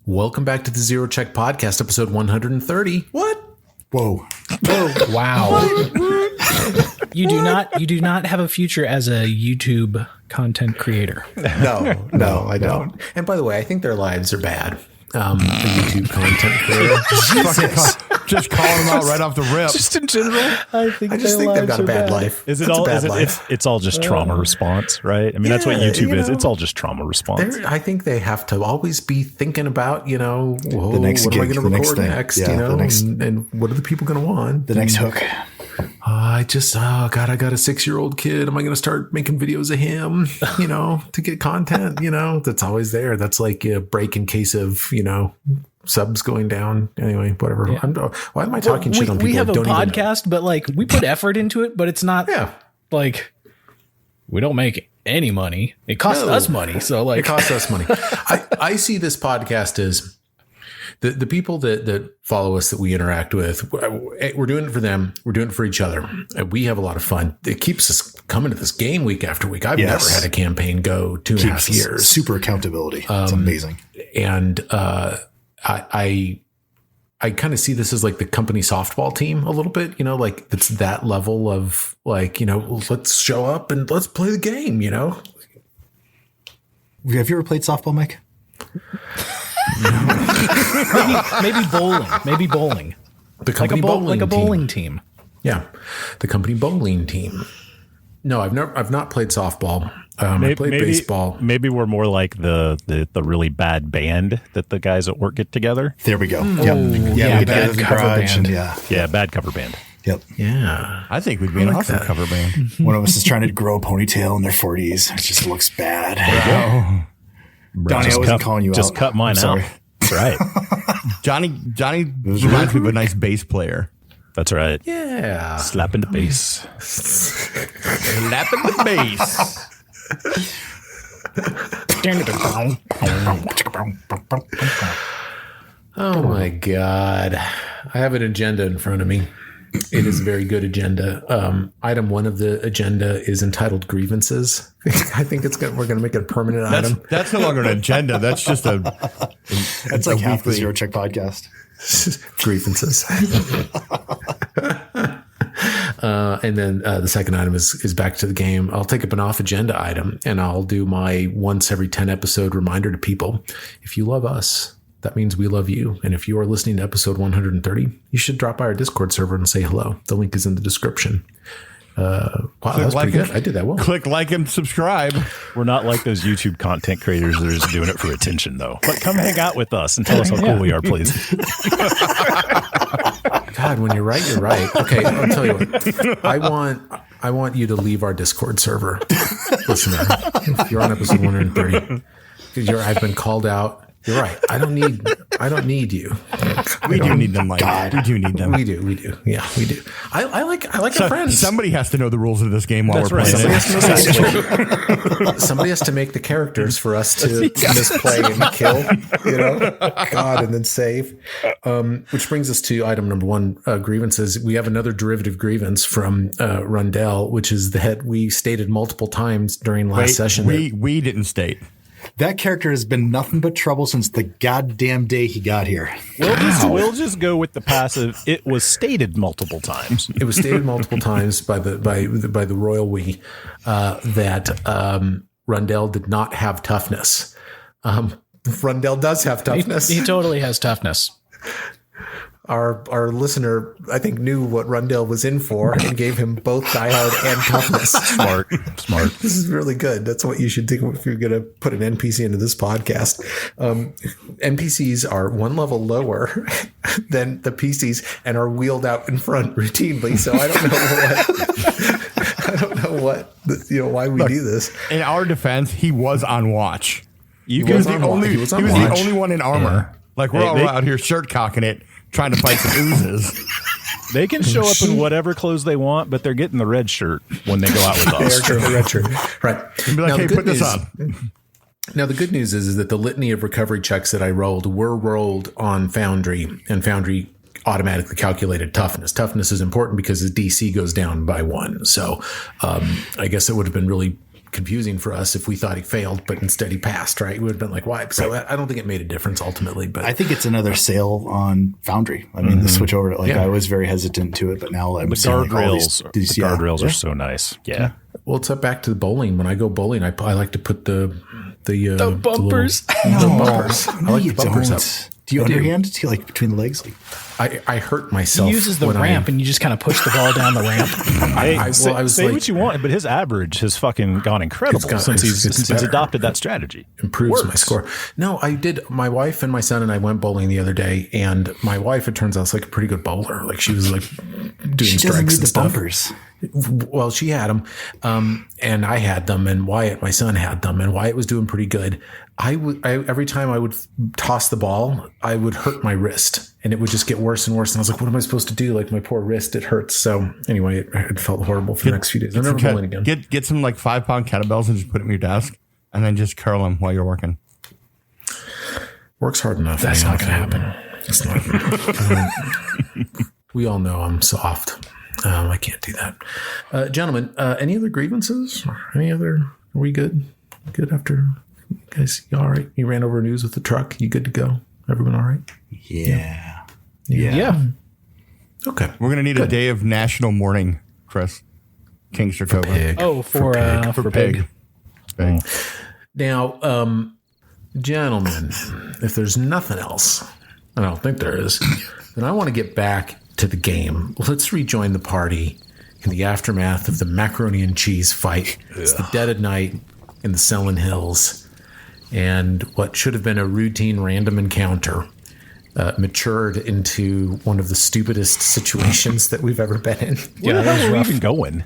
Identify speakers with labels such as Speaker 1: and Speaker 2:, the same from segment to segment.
Speaker 1: Welcome back to the Zero Check Podcast, episode 130. What?
Speaker 2: Whoa.
Speaker 3: Wow. You do not have a future as a YouTube content creator.
Speaker 1: No, I don't. And by the way, I think their lives are bad. The YouTube content creator.
Speaker 4: Just calling them out right off the rip.
Speaker 3: Just in general, I
Speaker 1: think they've got a bad life.
Speaker 5: Is it all? It's all just trauma response, right? I mean, that's what YouTube is. It's all just trauma response.
Speaker 1: I think they have to always be thinking about,
Speaker 2: the next
Speaker 1: what
Speaker 2: gig,
Speaker 1: am I going to record next?
Speaker 2: Yeah,
Speaker 1: and what are the people going to want?
Speaker 2: The next hook.
Speaker 1: I got a 6-year-old kid. Am I going to start making videos of him, to get content, that's always there. That's like a break in case of, subs going down. Anyway, whatever. Yeah. Why am I talking shit on people?
Speaker 3: We have a podcast, but we put effort into it, but it's not we don't make any money. It costs us money. So it
Speaker 1: costs us money. I see this podcast as the people that follow us, that we interact with. We're doing it for them. We're doing it for each other. We have a lot of fun. It keeps us coming to this game week after week. I've never had a campaign go 2.5 years.
Speaker 2: Super accountability. It's amazing.
Speaker 1: And I kind of see this as like the company softball team a little bit, it's that level of let's show up and let's play the game,
Speaker 2: Have you ever played softball, Mike?
Speaker 3: Maybe bowling.
Speaker 1: The company bowling
Speaker 3: a bowling team.
Speaker 1: Yeah. The company bowling team. No, I've not played softball. I played baseball.
Speaker 5: Maybe we're more like the really bad band that the guys at work get together.
Speaker 2: There we go.
Speaker 3: Bad cover band.
Speaker 5: Bad cover band.
Speaker 2: Yep.
Speaker 1: Yeah.
Speaker 4: I think we'd be an awesome cover band.
Speaker 2: One of us is trying to grow a ponytail in their 40s. It just looks bad.
Speaker 4: Wow.
Speaker 2: Donnie, I wasn't calling you out.
Speaker 5: Just cut mine out. That's right.
Speaker 4: Johnny reminds me of a nice bass player.
Speaker 5: That's right.
Speaker 1: Yeah.
Speaker 5: Slapping the bass.
Speaker 4: Slapping the bass.
Speaker 1: Oh my God. I have an agenda in front of me. It is a very good agenda. Item 1 of the agenda is entitled grievances. I think we're going to make it a permanent item.
Speaker 4: That's no longer an agenda. That's just
Speaker 2: that's like half the Zero Check podcast.
Speaker 1: Grievances. And then the second item is back to the game. I'll take up an off agenda item and I'll do my once every 10 episode reminder to people. If you love us, that means we love you. And if you are listening to episode 130, you should drop by our Discord server and say hello. The link is in the description. Wow, that was pretty good. I did that well.
Speaker 4: Click like and subscribe.
Speaker 5: We're not like those YouTube content creators that are just doing it for attention, though. But come hang out with us and tell us how cool we are, please.
Speaker 1: God, when you're right, you're right. Okay, I'll tell you what. I want you to leave our Discord server, listener. If you're on episode 130, because I've been called out. You're right. I don't need you.
Speaker 4: We do need them, Mike. We do need them.
Speaker 1: We do. Yeah, we do. I like our friends.
Speaker 4: Somebody has to know the rules of this game while we're playing
Speaker 1: it. Somebody has to make the characters for us to misplay and kill, God, and then save. Which brings us to item number 1, grievances. We have another derivative grievance from Rundell, which is that we stated multiple times during last session.
Speaker 4: We didn't state.
Speaker 2: That character has been nothing but trouble since the goddamn day he got here.
Speaker 5: We'll just go with the passive. It was stated multiple times.
Speaker 1: It was stated multiple times by the royal we that Rundell did not have toughness. Rundell does have toughness.
Speaker 3: He totally has toughness.
Speaker 1: Our listener, I think, knew what Rundell was in for and gave him both diehard and toughness.
Speaker 5: Smart.
Speaker 1: This is really good. That's what you should think if you're going to put an NPC into this podcast. NPCs are one level lower than the PCs and are wheeled out in front routinely. So I don't know why we do this.
Speaker 4: In our defense, he was on watch.
Speaker 1: He was the
Speaker 4: only one in armor. Yeah. We're all out here shirt cocking it, trying to fight some oozes.
Speaker 5: They can show up in whatever clothes they want, but they're getting the red shirt when they go out with us.
Speaker 1: The red shirt. Right.
Speaker 4: Be like, hey, put this on.
Speaker 1: Now, the good news is that the litany of recovery checks that I rolled were rolled on Foundry, and Foundry automatically calculated toughness. Toughness is important because the DC goes down by 1. So I guess it would have been really confusing for us if we thought he failed, but instead he passed, right? We would have been like, why? So I don't think it made a difference ultimately, but
Speaker 2: I think it's another sale on Foundry. I mean, the switch over, I was very hesitant to it, but now I'm
Speaker 5: The
Speaker 2: seeing
Speaker 5: guardrails are so nice. Yeah.
Speaker 1: well, it's up back to the bowling. When I go bowling, I like to put the
Speaker 3: bumpers.
Speaker 1: The bumpers. I like the bumpers up.
Speaker 2: Do you underhand? Do you like between the legs?
Speaker 1: I hurt myself.
Speaker 3: He uses the ramp, and you just kind of push the ball down the ramp.
Speaker 5: Say what you want, but his average has fucking gone incredible since he's adopted that strategy.
Speaker 1: Improves my score. No, I did. My wife and my son and I went bowling the other day, and my wife, it turns out, is like a pretty good bowler. Like she was like doing
Speaker 2: She doesn't
Speaker 1: strikes
Speaker 2: need
Speaker 1: and
Speaker 2: the
Speaker 1: stuff.
Speaker 2: bumpers.
Speaker 1: Well, she had them, and I had them, and Wyatt, my son, had them, and Wyatt was doing pretty good. Every time I would toss the ball, I would hurt my wrist, and it would just get worse and worse. And I was like, "What am I supposed to do? Like my poor wrist, it hurts." So anyway, it felt horrible for the next few days. I'm never bowling again.
Speaker 4: Get some like 5-pound kettlebells and just put them on your desk, and then just curl them while you're working.
Speaker 1: Works hard enough.
Speaker 3: That's not going to happen.
Speaker 1: It's not. We all know I'm soft. I can't do that. Gentlemen, any other grievances? Any other? Are we good? Good after? You guys, you all right? You ran over news with the truck. You good to go? Everyone all right?
Speaker 2: Yeah.
Speaker 1: Okay.
Speaker 4: We're gonna need a day of national mourning, Chris. Kingster Cobra.
Speaker 1: Pig.
Speaker 3: Oh, for pig.
Speaker 4: Pig.
Speaker 1: Now, gentlemen, if there's nothing else, and I don't think there is, then I want to get back to the game. Let's rejoin the party in the aftermath of the macaroni and cheese fight. It's the dead of night in the Selin Hills, and what should have been a routine random encounter matured into one of the stupidest situations that we've ever been in.
Speaker 5: Where the hell are we even going?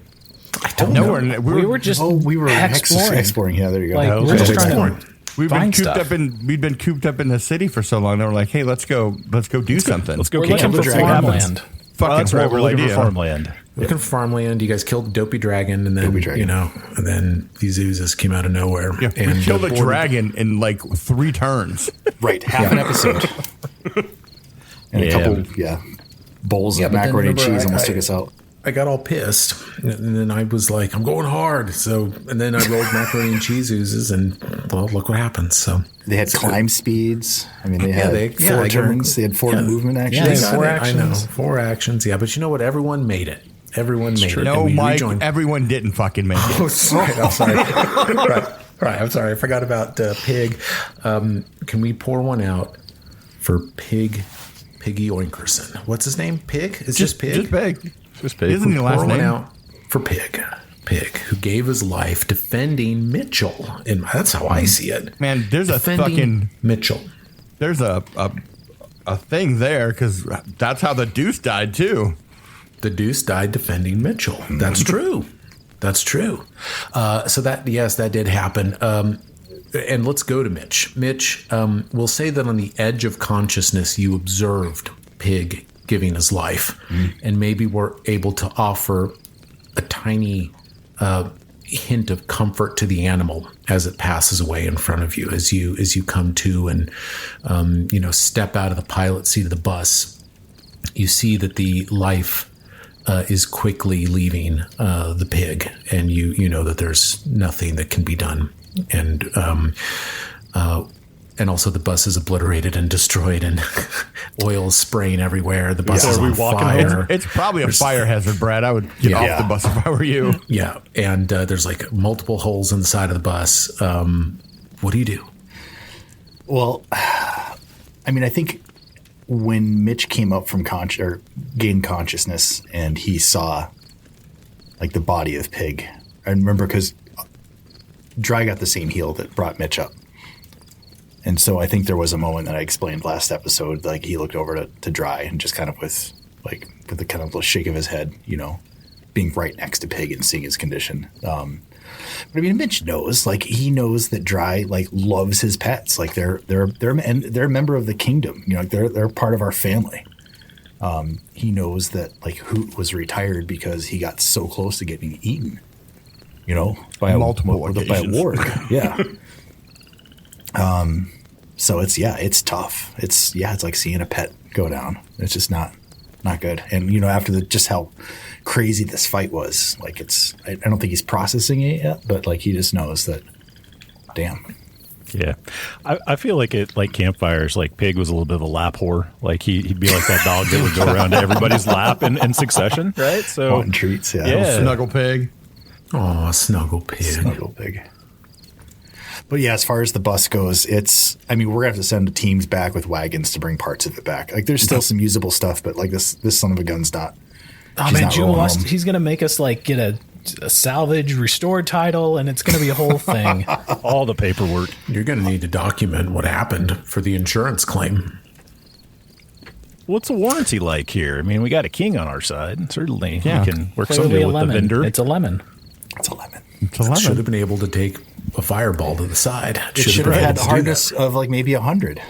Speaker 1: I don't know.
Speaker 3: We were just
Speaker 2: exploring. Yeah, there you go.
Speaker 3: Like, we're just trying to
Speaker 4: We've been
Speaker 3: find
Speaker 4: cooped
Speaker 3: stuff.
Speaker 4: we'd been cooped up in the city for so long. They were like, "Hey, let's go do something."
Speaker 5: Let's go
Speaker 3: We're
Speaker 5: kick
Speaker 3: looking
Speaker 5: him
Speaker 3: for
Speaker 5: for farmland.
Speaker 3: farmland.
Speaker 4: Fucking
Speaker 5: That's right. We're
Speaker 4: horrible
Speaker 5: looking
Speaker 4: idea.
Speaker 5: for farmland.
Speaker 1: Looking for farmland. You guys killed Dopey Dragon, and then and then these oozes came out of nowhere.
Speaker 4: Yeah,
Speaker 1: and
Speaker 4: we killed a dragon in like 3 turns.
Speaker 2: Right, half an episode. And a couple, bowls of
Speaker 1: but then
Speaker 2: macaroni and
Speaker 1: remember,
Speaker 2: cheese almost took us out.
Speaker 1: I got all pissed, and then I was like, "I'm going hard." So, and then I rolled macaroni and cheese oozes, and well, look what happens. So
Speaker 2: They had climb speeds. I mean, they had
Speaker 1: they
Speaker 2: 4 turns. They had 4 movement actions.
Speaker 3: they
Speaker 1: They
Speaker 3: had
Speaker 1: got
Speaker 3: 4
Speaker 1: it.
Speaker 3: actions.
Speaker 1: I know, 4 actions. Yeah, but you know what? Everyone made it. Everyone made it.
Speaker 4: No,
Speaker 1: And we
Speaker 4: Mike,
Speaker 1: rejoined.
Speaker 4: everyone didn't fucking make it.
Speaker 1: Oh, sorry. I'm sorry. right. I'm sorry. I forgot about Pig. Can we pour one out for Piggy Oinkerson? What's his name? Pig? It's just Pig?
Speaker 4: Just Pig.
Speaker 5: Just pig.
Speaker 4: Isn't your last
Speaker 1: Pour one
Speaker 4: name?
Speaker 1: out for Pig, who gave his life defending Mitchell. And that's how I see it.
Speaker 4: Man, there's
Speaker 1: defending
Speaker 4: a fucking
Speaker 1: Mitchell.
Speaker 4: there's a thing there because that's how the Deuce died too.
Speaker 1: The Deuce died defending Mitchell. That's true. That's true. So that did happen. And let's go to Mitch. Mitch, we'll say that on the edge of consciousness, you observed Pig giving his life, and maybe were able to offer a tiny hint of comfort to the animal as it passes away in front of you, as you come to and step out of the pilot seat of the bus. You see that the life is quickly leaving the pig, and you know that there's nothing that can be done, and also the bus is obliterated and destroyed, and oil is spraying everywhere. The bus is on fire.
Speaker 4: It's probably a fire hazard, Brad. I would get off the bus if I were you.
Speaker 1: Yeah, and there's like multiple holes in the side of the bus. What do you do?
Speaker 2: Well, I mean, I think when Mitch came up from gained consciousness and he saw like the body of Pig, I remember because Dry got the same heal that brought Mitch up. And so I think there was a moment that I explained last episode, like he looked over to Dry and just kind of with the kind of little shake of his head, being right next to Pig and seeing his condition. But I mean, Mitch knows, like he knows that Dry like loves his pets, like they're a member of the kingdom, they're part of our family. He knows that like Hoot was retired because he got so close to getting eaten, by
Speaker 4: Multiple
Speaker 2: by a
Speaker 4: occasions.
Speaker 2: warg. Yeah. So it's tough. It's like seeing a pet go down. It's just not not good. And, after just how crazy this fight was, like I don't think he's processing it yet, but like he just knows that, damn.
Speaker 5: Yeah. I feel like campfires, like Pig was a little bit of a lap whore. Like he'd be like that dog that would go around to everybody's lap in successsion, right? So
Speaker 2: wanting treats,
Speaker 5: yeah.
Speaker 4: Snuggle Pig.
Speaker 1: Oh, Snuggle Pig.
Speaker 2: Snuggle Pig. But yeah, as far as the bus goes, we're going to have to send the teams back with wagons to bring parts of it back. Like there's still some usable stuff, but like this son of a gun's not.
Speaker 3: Oh man, he's going to make us like get a salvage restored title, and it's going to be a whole thing.
Speaker 5: All the paperwork.
Speaker 1: You're going to need to document what happened for the insurance claim.
Speaker 5: What's the warranty like here? I mean, we got a king on our side. Certainly, we can work
Speaker 3: Clearly
Speaker 5: something
Speaker 3: a
Speaker 5: with
Speaker 3: lemon.
Speaker 5: the vendor.
Speaker 3: It's a lemon.
Speaker 2: It's a lemon.
Speaker 1: Should have been able to take a fireball to the side.
Speaker 2: It should have had a hardness of like maybe 100.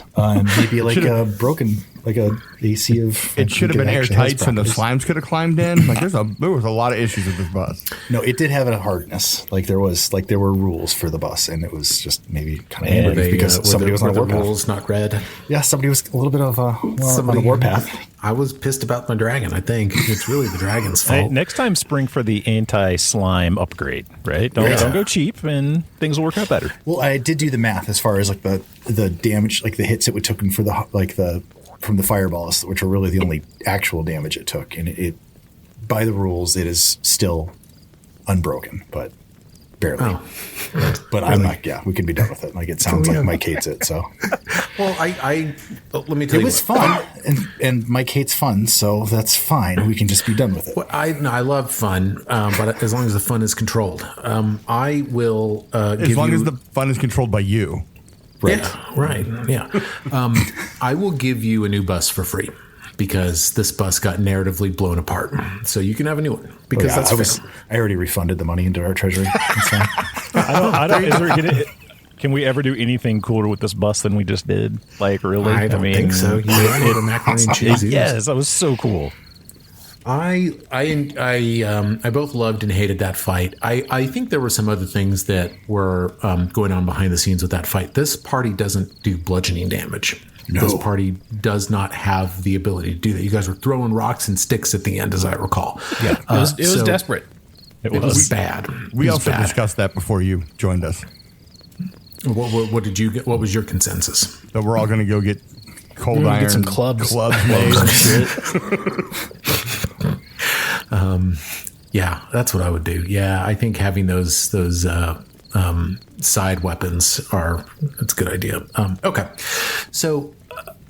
Speaker 2: Maybe like a broken, like a AC of.
Speaker 4: It should have been airtight so the slimes could have climbed in. Like there was a lot of issues with this bus.
Speaker 2: No, it did have a hardness. Like there were rules for the bus, and it was just maybe kind of negative because somebody was on a warpath.
Speaker 1: Rules not read.
Speaker 2: Yeah, somebody was a little bit of on a warpath.
Speaker 1: I was pissed about my dragon. I think it's really the dragon's fault.
Speaker 5: Hey, next time, spring for the anti-slime upgrade, right? Don't go cheap, and things will work out better.
Speaker 2: Well, I did do the math as far as like the damage, like the hits it took from the fireballs, which are really the only actual damage it took, and it by the rules it is still unbroken, but barely. Oh. But I'm like, we could be done with it. Like it sounds like Mike hates it. So,
Speaker 1: well, let me tell you,
Speaker 2: it was fun, and Mike hates fun, so that's fine. We can just be done with it.
Speaker 1: Well, I love fun, but as long as the fun is controlled, I will.
Speaker 4: As long as the fun is controlled by you.
Speaker 1: Right. Yeah, right. Yeah. I will give you a new bus for free because this bus got narratively blown apart. So you can have a new one because
Speaker 2: I already refunded the money into our treasury. That's fine.
Speaker 5: Can we ever do anything cooler with this bus than we just did? Like, really?
Speaker 1: I don't think so. You know, the macaroni and cheese.
Speaker 5: Yes, that was so cool.
Speaker 1: I both loved and hated that fight. I think there were some other things that were going on behind the scenes with that fight. This party doesn't do bludgeoning damage. No. This party does not have the ability to do that. You guys were throwing rocks and sticks at the end, as I recall.
Speaker 3: Yeah, it was desperate.
Speaker 1: It was bad.
Speaker 4: We also discussed that before you joined us.
Speaker 1: What did you get? What was your consensus?
Speaker 4: That we're all going to go get cold iron,
Speaker 3: get some clubs
Speaker 4: made and shit.
Speaker 1: Yeah, that's what I would do. Yeah, I think having those side weapons it's a good idea. Okay, so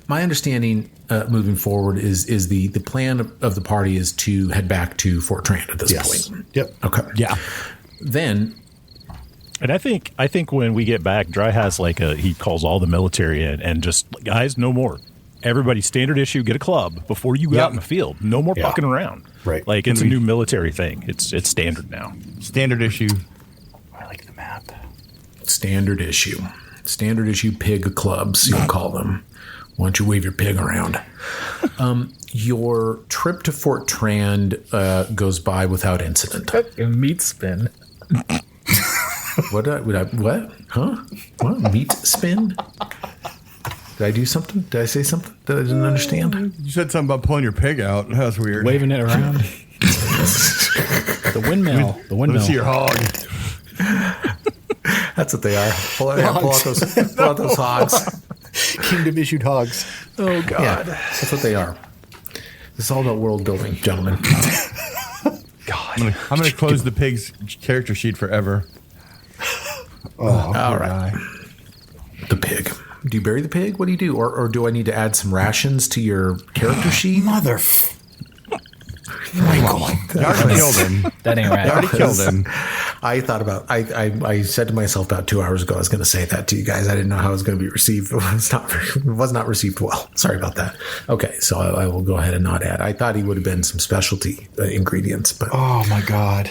Speaker 1: my understanding moving forward is the plan of the party is to head back to Fort Trand at this point.
Speaker 2: Yep.
Speaker 1: Okay.
Speaker 4: Yeah.
Speaker 1: Then.
Speaker 5: And I think when we get back, Dry has he calls all the military in and just, guys, no more. Everybody standard issue, get a club before you go out in the field. No more fucking around.
Speaker 2: Right.
Speaker 5: Like it's a new military thing. It's standard now.
Speaker 4: Standard issue.
Speaker 2: I like the map.
Speaker 1: Standard issue pig clubs, you'll call them. Why don't you wave your pig around? Your trip to Fort Trand goes by without incident.
Speaker 3: Meat spin.
Speaker 1: What? Huh? What? Meat spin? Did I do something? Did I say something that I didn't understand?
Speaker 4: You said something about pulling your pig out. That was weird.
Speaker 3: Waving it around. The windmill.
Speaker 4: Let's see your hog.
Speaker 1: That's what they are. Pull out those hogs.
Speaker 2: Kingdom issued hogs.
Speaker 1: Oh, God. Yeah, that's what they are. It's all about world building, gentlemen.
Speaker 4: God. I'm going to close the pig's character sheet forever.
Speaker 1: All right. The pig. Do you bury the pig? What do you do? Or do I need to add some rations to your character sheet?
Speaker 2: Michael.
Speaker 4: You already killed him.
Speaker 3: That ain't right.
Speaker 4: You already killed him.
Speaker 1: I thought about I said to myself about 2 hours ago I was going to say that to you guys. I didn't know how it was going to be received. It was not received well. Sorry about that. Okay, so I will go ahead and not add. I thought he would have been some specialty ingredients, but
Speaker 2: oh my God,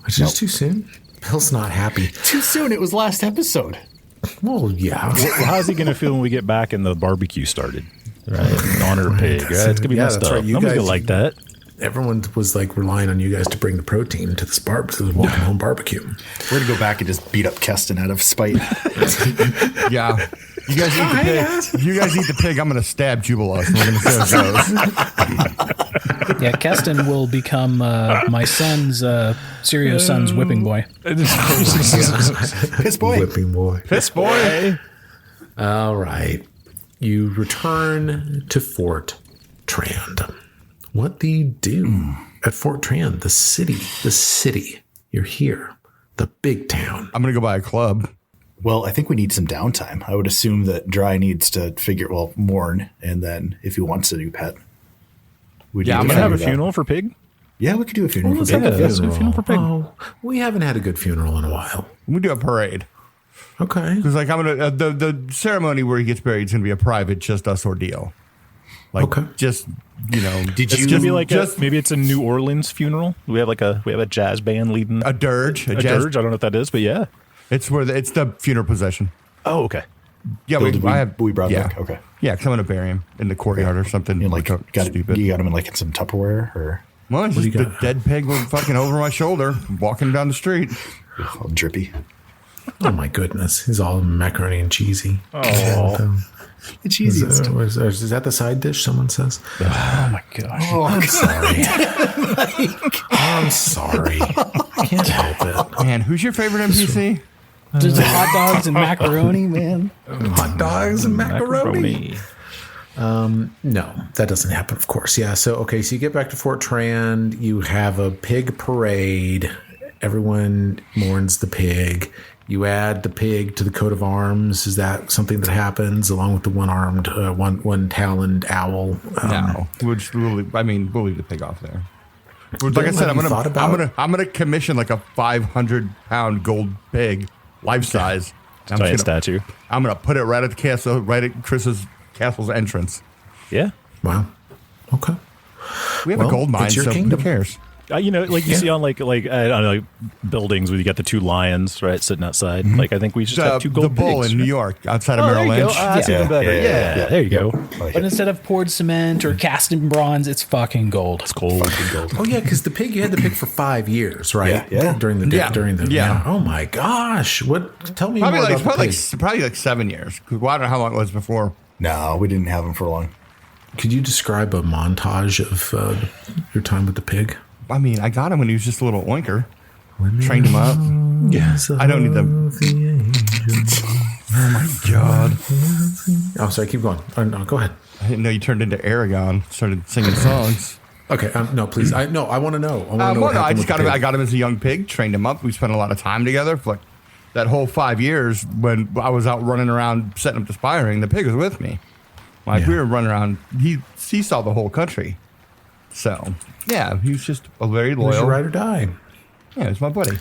Speaker 1: it's just too soon. Bill's not happy.
Speaker 2: Too soon. It was last episode.
Speaker 1: Well, yeah.
Speaker 5: Well, how's he going to feel when we get back and the barbecue started? Right, in honor of pig. Right? It's gonna be messed up. Right. Nobody's gonna like that.
Speaker 1: Everyone was relying on you guys to bring the protein to this walking home barbecue.
Speaker 2: We're gonna go back and just beat up Keston out of spite.
Speaker 4: Yeah. You guys eat the pig. If you guys eat the pig, I'm going to stab Jubilos. We're going to see how it goes.
Speaker 3: Yeah, Keston will become my son's, Sirio's son's whipping boy.
Speaker 2: Piss boy.
Speaker 1: Whipping boy.
Speaker 4: Piss boy.
Speaker 1: All right. You return to Fort Trand. What do you do at Fort Trand? The city. The city. You're here. The big town.
Speaker 4: I'm going to go buy a club.
Speaker 2: Well, I think we need some downtime. I would assume that Dry needs to mourn, and then if he wants a new pet,
Speaker 5: I'm going to have a funeral for Pig.
Speaker 2: Yeah, we could do a funeral for
Speaker 1: Let's have
Speaker 2: Pig.
Speaker 1: a
Speaker 5: funeral for Pig.
Speaker 1: Oh, we haven't had a good funeral in a while.
Speaker 4: We do a parade.
Speaker 1: Okay.
Speaker 4: Because like I'm gonna the ceremony where he gets buried is gonna be a private, just us ordeal. Like
Speaker 1: Okay.
Speaker 4: just
Speaker 2: Did
Speaker 5: It's
Speaker 2: you
Speaker 5: gonna be like maybe it's a New Orleans funeral. We have a jazz band leading
Speaker 4: a dirge,
Speaker 5: a dirge. I don't know what that is, but yeah.
Speaker 4: It's where it's the funeral procession.
Speaker 5: Oh, okay.
Speaker 4: Yeah,
Speaker 2: we brought
Speaker 4: yeah.
Speaker 2: back? Okay.
Speaker 4: Yeah, because I'm gonna bury him in the courtyard or something.
Speaker 2: You like
Speaker 4: stupid.
Speaker 2: you got him in some Tupperware or
Speaker 4: Well, it's
Speaker 1: do you
Speaker 4: just the
Speaker 1: got?
Speaker 4: dead pig was fucking over my shoulder, walking down the street.
Speaker 2: all drippy.
Speaker 1: Oh my goodness. He's all macaroni and cheesy.
Speaker 5: Oh.
Speaker 2: The cheesiest.
Speaker 1: Is that the side dish someone says?
Speaker 5: Oh my gosh.
Speaker 1: I'm sorry. I'm sorry. I can't help it.
Speaker 4: Man, who's your favorite NPC?
Speaker 3: Just hot dogs and macaroni, man.
Speaker 1: Hot dogs and macaroni. No, that doesn't happen, of course. Yeah. So you get back to Fort Trand. You have a pig parade. Everyone mourns the pig. You add the pig to the coat of arms. Is that something that happens along with the one-armed, one-taloned owl?
Speaker 4: No, we'll leave the pig off there. Like I said,
Speaker 1: have you thought about-
Speaker 4: I'm gonna commission like a 500-pound gold pig, life size.
Speaker 5: Giant statue.
Speaker 4: I'm gonna put it right at the castle, right at Chris's castle's entrance.
Speaker 5: Yeah.
Speaker 1: Wow. Okay.
Speaker 4: We have
Speaker 1: Well,
Speaker 4: a gold mine,
Speaker 1: it's your
Speaker 4: so
Speaker 1: kingdom.
Speaker 4: who cares?
Speaker 5: Like you see on like I don't know, like buildings where you got the two lions right sitting outside. Like I think we just have two gold
Speaker 4: the bull
Speaker 5: pigs,
Speaker 4: in New
Speaker 5: right?
Speaker 4: York, outside of
Speaker 5: Oh, there
Speaker 4: Merrill
Speaker 5: you go.
Speaker 4: Lynch.
Speaker 5: That's even better. Yeah, there you go.
Speaker 3: But instead of poured cement or cast in bronze, it's fucking gold.
Speaker 5: It's cold.
Speaker 1: Oh yeah, because the pig you had the pig for 5 years, right?
Speaker 2: Yeah.
Speaker 1: During the
Speaker 4: Yeah.
Speaker 1: Oh my gosh! What? Tell me
Speaker 4: Probably
Speaker 1: more
Speaker 4: like
Speaker 1: about the pig.
Speaker 4: probably like 7 years. 'Cause I don't know how long it was before.
Speaker 2: No, we didn't have him for long.
Speaker 1: Could you describe a montage of your time with the pig?
Speaker 4: I mean, I got him when he was just a little oinker. Trained him up.
Speaker 1: Yes.
Speaker 4: I don't need them. Oh my god!
Speaker 1: Oh, sorry. Keep going. No, go ahead.
Speaker 4: I didn't know you turned into Aragon. Started singing songs.
Speaker 1: Okay. No, please. I want to know. I want to know.
Speaker 4: Well,
Speaker 1: what
Speaker 4: no, I
Speaker 1: happened
Speaker 4: just
Speaker 1: with
Speaker 4: got
Speaker 1: the
Speaker 4: him.
Speaker 1: pig.
Speaker 4: I got him as a young pig. Trained him up. We spent a lot of time together for like that whole 5 years. When I was out running around setting up the spiring, the pig was with me. Like we were running around. He saw the whole country. So yeah, he was just a very
Speaker 1: He was your
Speaker 4: loyal.
Speaker 1: ride or die.
Speaker 4: Yeah, he's my buddy.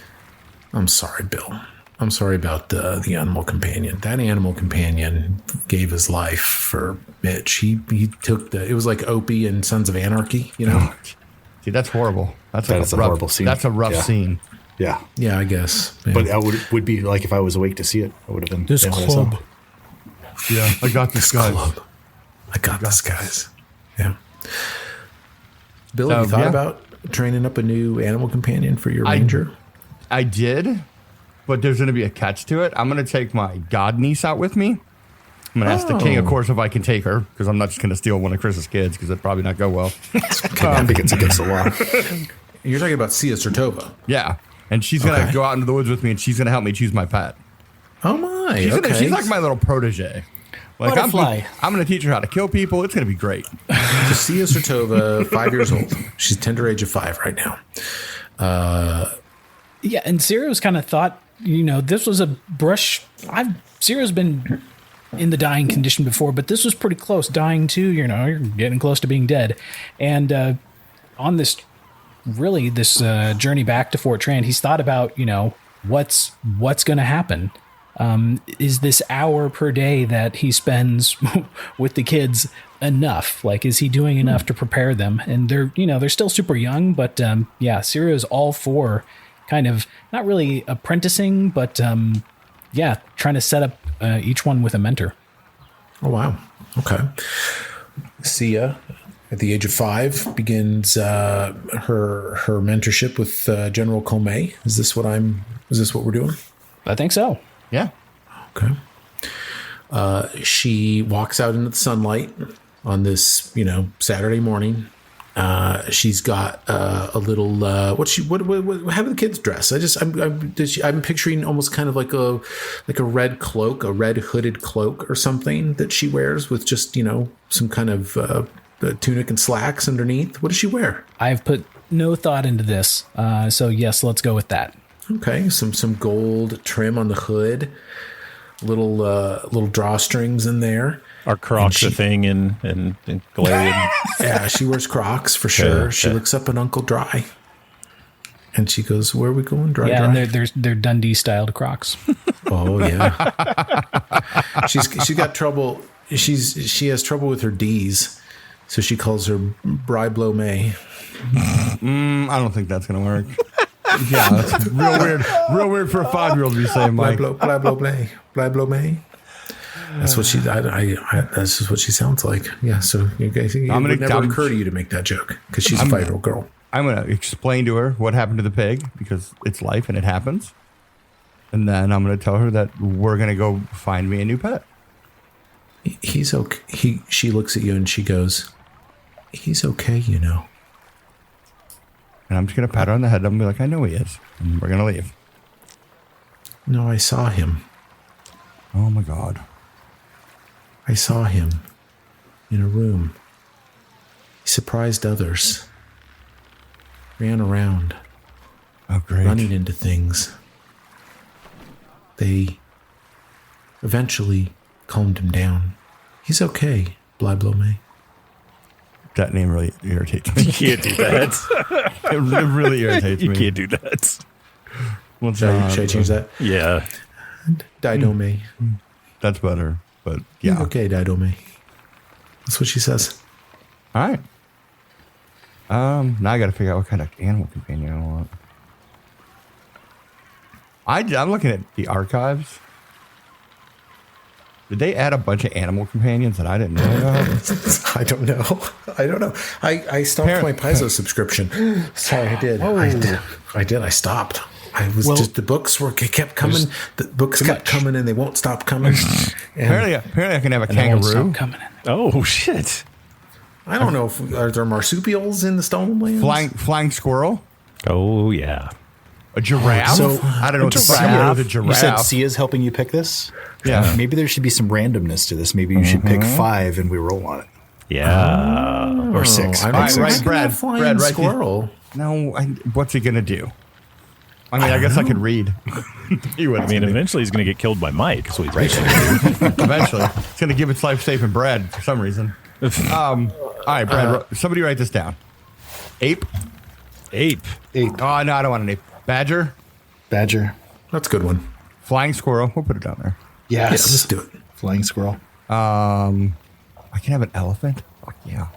Speaker 1: I'm sorry, Bill. I'm sorry about the animal companion. That animal companion gave his life for Mitch. He took it was like Opie and Sons of Anarchy, you know?
Speaker 4: See, that's horrible. That's
Speaker 2: That
Speaker 4: like
Speaker 2: is a
Speaker 4: rough,
Speaker 2: horrible scene.
Speaker 4: That's a rough
Speaker 2: Yeah.
Speaker 4: scene.
Speaker 2: Yeah.
Speaker 1: Yeah, I guess. Yeah.
Speaker 2: But I would be like if I was awake to see it, I would have been.
Speaker 3: This
Speaker 2: what I saw.
Speaker 3: club.
Speaker 4: Yeah, I got this guy.
Speaker 1: Club. I got this, guys. Yeah. Bill, have you
Speaker 4: So,
Speaker 1: thought
Speaker 4: yeah.
Speaker 1: about training up a new animal companion for your ranger?
Speaker 4: I did, but there's going to be a catch to it. I'm going to take my god niece out with me. I'm going to ask the king, of course, if I can take her, because I'm not just going to steal one of Chris's kids, because it'd probably not go well.
Speaker 2: I think it's against the law.
Speaker 1: You're talking about Sia Sertova.
Speaker 4: Yeah, and she's going to
Speaker 1: Okay.
Speaker 4: go out into the woods with me, and she's going to help me choose my pet.
Speaker 1: Oh my!
Speaker 4: She's like my little protege. Like
Speaker 3: Butterfly.
Speaker 4: I'm going to teach her how to kill people. It's going to be great.
Speaker 1: So Sia Sertova, 5 years old. She's tender age of 5 right now.
Speaker 3: Yeah, and Ciro's kind of thought, this was a brush. Ciro's been in the dying condition before, but this was pretty close. Dying too, you're getting close to being dead. And on this journey back to Fort Trand, he's thought about, what's going to happen. Is this hour per day that he spends with the kids enough? Like, is he doing enough to prepare them? And they're still super young, but Ciro's all for kind of not really apprenticing, but trying to set up each one with a mentor.
Speaker 1: Oh wow! Okay. Sia, at the age of 5, begins her mentorship with General Comey. Is this what we're doing?
Speaker 3: I think so.
Speaker 4: Yeah.
Speaker 1: Okay. She walks out into the sunlight on this, Saturday morning. She's got a little how do the kids dress? I'm picturing almost kind of like a red cloak, a red hooded cloak or something that she wears with just some kind of tunic and slacks underneath. What does she wear?
Speaker 3: I've put no thought into this, so yes, let's go with that.
Speaker 1: Okay, some gold trim on the hood, little drawstrings in there.
Speaker 5: Are Crocs a thing in Galarian?
Speaker 1: Yeah, she wears Crocs for sure.
Speaker 5: Yeah,
Speaker 1: she looks up at Uncle Dry, and she goes, "Where are we going, Dry?"
Speaker 3: Yeah,
Speaker 1: Dry?
Speaker 3: and they're Dundee styled Crocs.
Speaker 1: Oh yeah. She's got trouble. She has trouble with her D's, so she calls her Bri Blow May.
Speaker 4: I don't think that's gonna work. Yeah, that's real weird. Real weird for a 5-year-old to be saying, Mike.
Speaker 1: Bli Blow May. Bli Blow May. That's what she. That's just what she sounds like. Yeah. So it would never occur to you to make that joke because she's a 5-year-old girl.
Speaker 4: I'm gonna explain to her what happened to the pig because it's life and it happens, and then I'm gonna tell her that we're gonna go find me a new pet.
Speaker 1: He's okay. She looks at you and she goes, "He's okay,
Speaker 4: And I'm just gonna pat her on the head and be like, "I know he is." And we're gonna leave.
Speaker 1: No, I saw him.
Speaker 4: Oh my God.
Speaker 1: I saw him in a room. He surprised others. Ran around.
Speaker 4: Oh, great.
Speaker 1: Running into things. They eventually calmed him down. He's okay, Bli Blow May.
Speaker 4: That name really irritates me.
Speaker 5: You can't do that.
Speaker 4: It really irritates me.
Speaker 5: You can't do that.
Speaker 4: Well,
Speaker 1: Should I change that?
Speaker 5: Yeah.
Speaker 1: Dido May.
Speaker 4: That's better. But
Speaker 1: Yeah.
Speaker 4: yeah.
Speaker 1: Okay, Dido May. That's what she says.
Speaker 4: All right. Now I got to figure out what kind of animal companion I want. I'm looking at the archives. Did they add a bunch of animal companions that I didn't know about?
Speaker 1: I don't know. I stopped my Paizo subscription. Sorry, I did. I did. I stopped. I was just the books kept coming. The books kept coming and they won't stop coming.
Speaker 4: Apparently I can have a kangaroo.
Speaker 3: Coming in.
Speaker 5: Oh, shit.
Speaker 1: I don't know are there marsupials in the Stone Lands?
Speaker 4: Flying squirrel.
Speaker 5: Oh, yeah.
Speaker 4: A giraffe.
Speaker 2: So,
Speaker 4: I don't know what the fuck I'm with a giraffe.
Speaker 2: You said Sia's helping you pick this?
Speaker 4: Yeah.
Speaker 2: Maybe there should be some randomness to this. Maybe you should pick 5 and we roll on it.
Speaker 5: Yeah.
Speaker 2: Or 6.
Speaker 1: I
Speaker 2: Pick
Speaker 1: don't
Speaker 2: six.
Speaker 1: know.
Speaker 4: Right,
Speaker 1: I can
Speaker 4: Brad,
Speaker 1: have flying
Speaker 4: Brad, right,
Speaker 1: squirrel.
Speaker 4: No, what's he gonna do? I mean, I guess I could read.
Speaker 5: Eventually he's going to get killed by Mike. So he's right.
Speaker 4: Eventually, it's gonna give its life safe in Brad for some reason. All right, Brad. Somebody write this down. Ape.
Speaker 5: Ape.
Speaker 2: Ape.
Speaker 4: Oh no, I don't want an ape. Badger.
Speaker 2: Badger.
Speaker 1: That's a good one.
Speaker 4: Flying squirrel. We'll put it down there.
Speaker 1: Yeah,
Speaker 2: Yes.
Speaker 1: let's do it.
Speaker 2: Flying squirrel.
Speaker 4: I can have an elephant. Fuck yeah.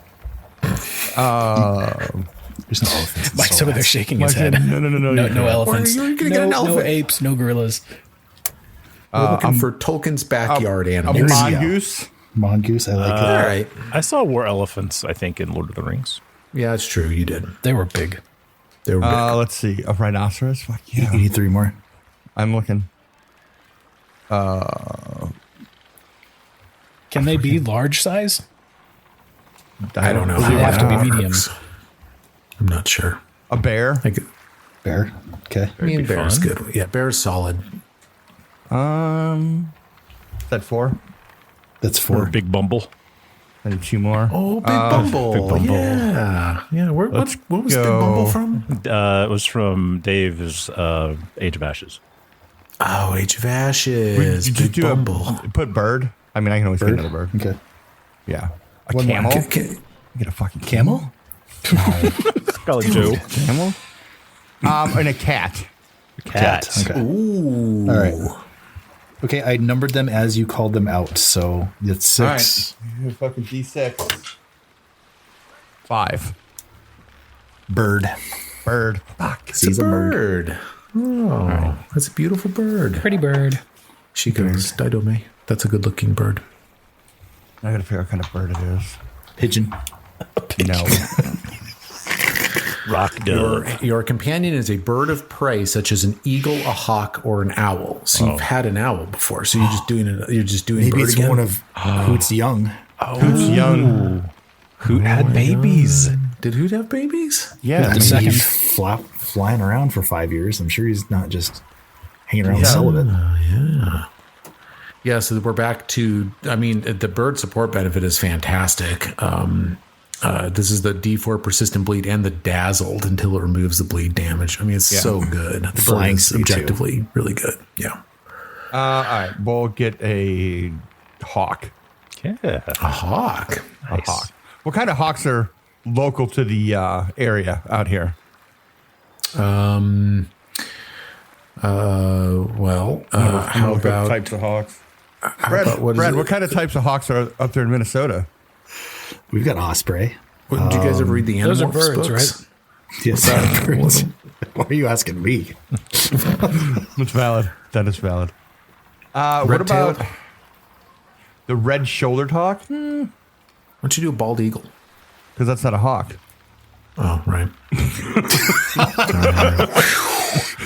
Speaker 2: There's no elephants. in
Speaker 3: Mike's
Speaker 2: Soul
Speaker 3: over there
Speaker 2: Lands.
Speaker 3: shaking his head.
Speaker 4: No.
Speaker 3: No elephants.
Speaker 1: Or you're gonna get an
Speaker 3: No
Speaker 1: elephant.
Speaker 3: apes. No gorillas.
Speaker 1: We're looking for Tolkien's backyard
Speaker 4: A
Speaker 1: animals.
Speaker 4: mongoose.
Speaker 2: Mongoose. I like it.
Speaker 1: All right.
Speaker 5: I saw war elephants, I think, in Lord of the Rings.
Speaker 1: Yeah, it's true. You did.
Speaker 3: They were big.
Speaker 1: They were big.
Speaker 4: Let's see. A rhinoceros. Fuck yeah.
Speaker 2: You need 3 more.
Speaker 4: I'm looking.
Speaker 3: Can they be large size?
Speaker 1: I don't know.
Speaker 3: They
Speaker 1: how
Speaker 3: have to be
Speaker 1: that
Speaker 3: medium.
Speaker 1: works. I'm not sure.
Speaker 4: A bear.
Speaker 2: Bear. Okay.
Speaker 1: Me and
Speaker 5: be
Speaker 1: bear's
Speaker 5: fun.
Speaker 1: good. Yeah, bear's solid.
Speaker 4: Is that 4?
Speaker 2: That's
Speaker 5: Or
Speaker 2: 4.
Speaker 5: a big bumble.
Speaker 4: I need 2 more.
Speaker 1: Oh, Big Bumble.
Speaker 5: Big Bumble.
Speaker 1: Yeah. Yeah. What was
Speaker 4: go.
Speaker 1: Big Bumble from?
Speaker 5: It was from Dave's Age of Ashes.
Speaker 1: Oh, Age of Ashes.
Speaker 4: Did you
Speaker 1: Big
Speaker 4: do
Speaker 1: Bumble.
Speaker 4: put bird? I mean, I can always get
Speaker 2: Bird.
Speaker 4: another bird.
Speaker 2: Okay.
Speaker 4: Yeah. A
Speaker 2: One more.
Speaker 4: camel.
Speaker 1: Can-
Speaker 4: Get a fucking
Speaker 2: Camel?
Speaker 5: Call it Joe.
Speaker 4: camel. And a cat.
Speaker 5: Cat.
Speaker 2: Okay.
Speaker 1: Ooh.
Speaker 2: All right. Okay, I numbered them as you called them out, so it's 6.
Speaker 4: All right. Fucking D6. 5.
Speaker 2: Bird.
Speaker 4: Bird. Fuck.
Speaker 1: It's a bird. Oh, that's a beautiful bird.
Speaker 3: Pretty bird.
Speaker 1: She goes, Dido May. That's a good looking bird.
Speaker 4: I gotta figure out what kind of bird it is.
Speaker 2: Pigeon.
Speaker 4: No.
Speaker 5: Rock dove.
Speaker 1: Your companion is a bird of prey, such as an eagle, a hawk, or an owl. So you've had an owl before. So you're just doing it. You're just doing
Speaker 2: Maybe
Speaker 1: bird
Speaker 2: it's
Speaker 1: again?
Speaker 2: one of Hoot's young.
Speaker 4: Who's young?
Speaker 5: Who had babies?
Speaker 1: Did Hoot have babies?
Speaker 4: Yeah.
Speaker 2: I mean,
Speaker 3: second.
Speaker 2: he's flying around for 5 years. I'm sure he's not just hanging around celibate.
Speaker 1: Yeah, so we're back to, I mean, the bird support benefit is fantastic. This is the D4 persistent bleed and the dazzled until it removes the bleed damage. I mean, it's so good. The
Speaker 2: Flying
Speaker 1: bird is
Speaker 2: speed, too.
Speaker 1: objectively really good. Yeah.
Speaker 4: All right, we'll get a hawk.
Speaker 5: Yeah.
Speaker 1: A hawk.
Speaker 4: A hawk. What kind of hawks are local to the area out here?
Speaker 1: How about
Speaker 4: types of hawks?
Speaker 1: Brad,
Speaker 4: What kind of types of hawks are up there in Minnesota?
Speaker 2: We've got osprey.
Speaker 1: Did you guys ever read the
Speaker 3: those are
Speaker 1: Animorphs
Speaker 3: birds,
Speaker 1: books?
Speaker 3: right?
Speaker 2: Yes, birds. Why are you asking me?
Speaker 4: That's valid. That is valid. What about the red-shouldered hawk?
Speaker 1: Why don't you do a bald eagle?
Speaker 4: Because that's not a hawk.
Speaker 1: Oh, right.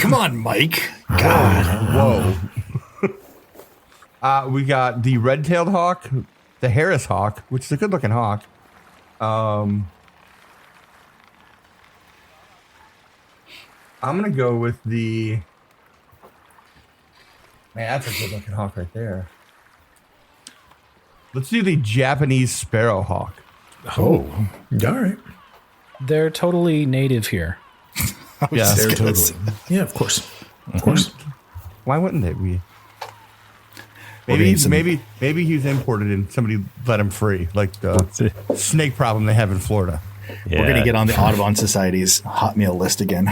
Speaker 2: Come on, Mike. God.
Speaker 4: Whoa. We got the red-tailed hawk, the Harris hawk, which is a good-looking hawk. I'm going to go with the... Man, that's a good-looking hawk right there. Let's do the Japanese sparrow hawk.
Speaker 1: Oh, all right.
Speaker 3: They're totally native here.
Speaker 4: Yeah,
Speaker 1: They're totally. Yeah, of course. Of course.
Speaker 4: Why wouldn't they be?
Speaker 2: Maybe
Speaker 4: Maybe he's imported and somebody let him free, like the snake problem they have in Florida.
Speaker 5: Yeah.
Speaker 2: We're going to get on the Audubon Society's hot meal list again.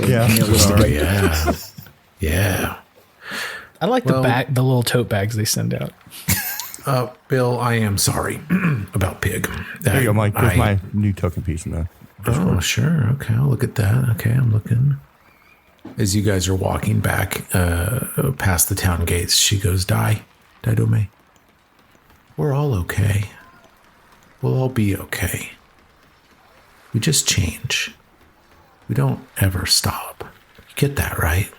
Speaker 4: Yeah.
Speaker 1: Oh, yeah. Yeah.
Speaker 3: I like the little tote bags they send out.
Speaker 1: Bill, I am sorry about Pig.
Speaker 4: There you go, Mike. There's my new token piece in there.
Speaker 1: Oh, sure. Okay, I'll look at that. Okay, I'm looking. As you guys are walking back past the town gates, she goes, Daidome. We're all okay. We'll all be okay. We just change. We don't ever stop. You get that, right?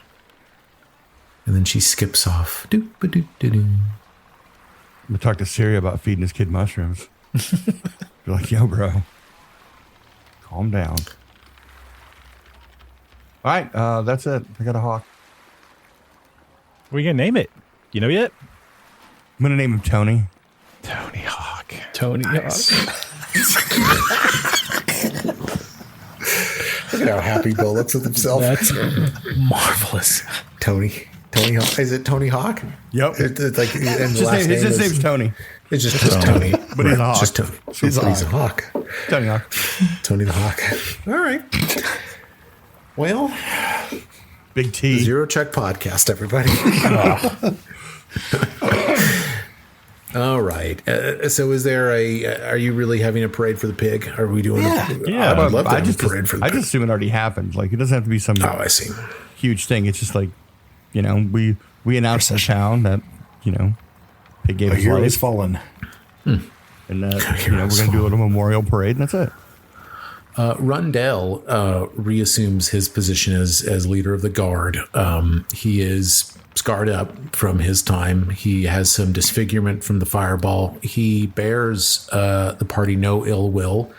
Speaker 1: And then she skips off. Doop-a-doop-a-doo.
Speaker 4: I'm going to talk to Siri about feeding his kid mushrooms. Be like, yo, bro. Calm down. All right, that's it. I got a hawk.
Speaker 5: What are you going to name it? You know yet?
Speaker 4: I'm going to name him Tony.
Speaker 5: Tony Hawk.
Speaker 3: Tony Hawk.
Speaker 1: Look at how happy Bill looks with himself.
Speaker 3: That's marvelous.
Speaker 1: Tony Hawk. Is it Tony Hawk?
Speaker 4: Yep.
Speaker 1: It's like and the
Speaker 4: His
Speaker 1: last name is
Speaker 4: name's Tony.
Speaker 1: It's just Tony.
Speaker 4: But he's a hawk.
Speaker 1: Just Tony. He's a hawk.
Speaker 4: Tony Hawk.
Speaker 1: Tony the Hawk. All right. Well,
Speaker 4: Big T.
Speaker 1: Zero Check Podcast, everybody. All right. So is there are you really having a parade for the pig? Are we doing
Speaker 5: Yeah.
Speaker 1: I would love to have
Speaker 4: just
Speaker 1: a parade for the
Speaker 4: I
Speaker 1: pig.
Speaker 4: just assume it already happened. Like, it doesn't have to be some
Speaker 1: Oh, I see.
Speaker 4: huge thing. It's just like, you know, we announced the town that, you know, pig gave
Speaker 2: A
Speaker 4: his
Speaker 2: hero
Speaker 4: life.
Speaker 2: has fallen.
Speaker 4: And you know, we're going to do a little memorial parade, and that's it.
Speaker 1: Rundell reassumes his position as leader of the guard. He is scarred up from his time. He has some disfigurement from the fireball. He bears the party no ill will.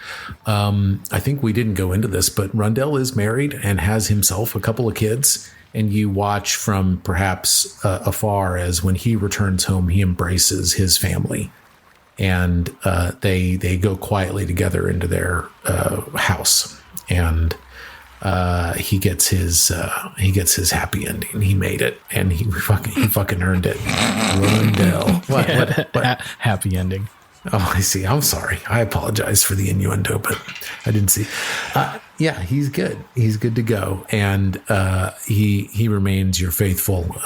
Speaker 1: I think we didn't go into this, but Rundell is married and has himself a couple of kids. And you watch from perhaps afar as when he returns home, he embraces his family. And they go quietly together into their house, and he gets his happy ending. He made it, and he fucking earned it. Rundell, what?
Speaker 3: Happy ending.
Speaker 1: Oh, I see. I'm sorry. I apologize for the innuendo, but I didn't see. Yeah, he's good. He's good to go, and he remains your faithful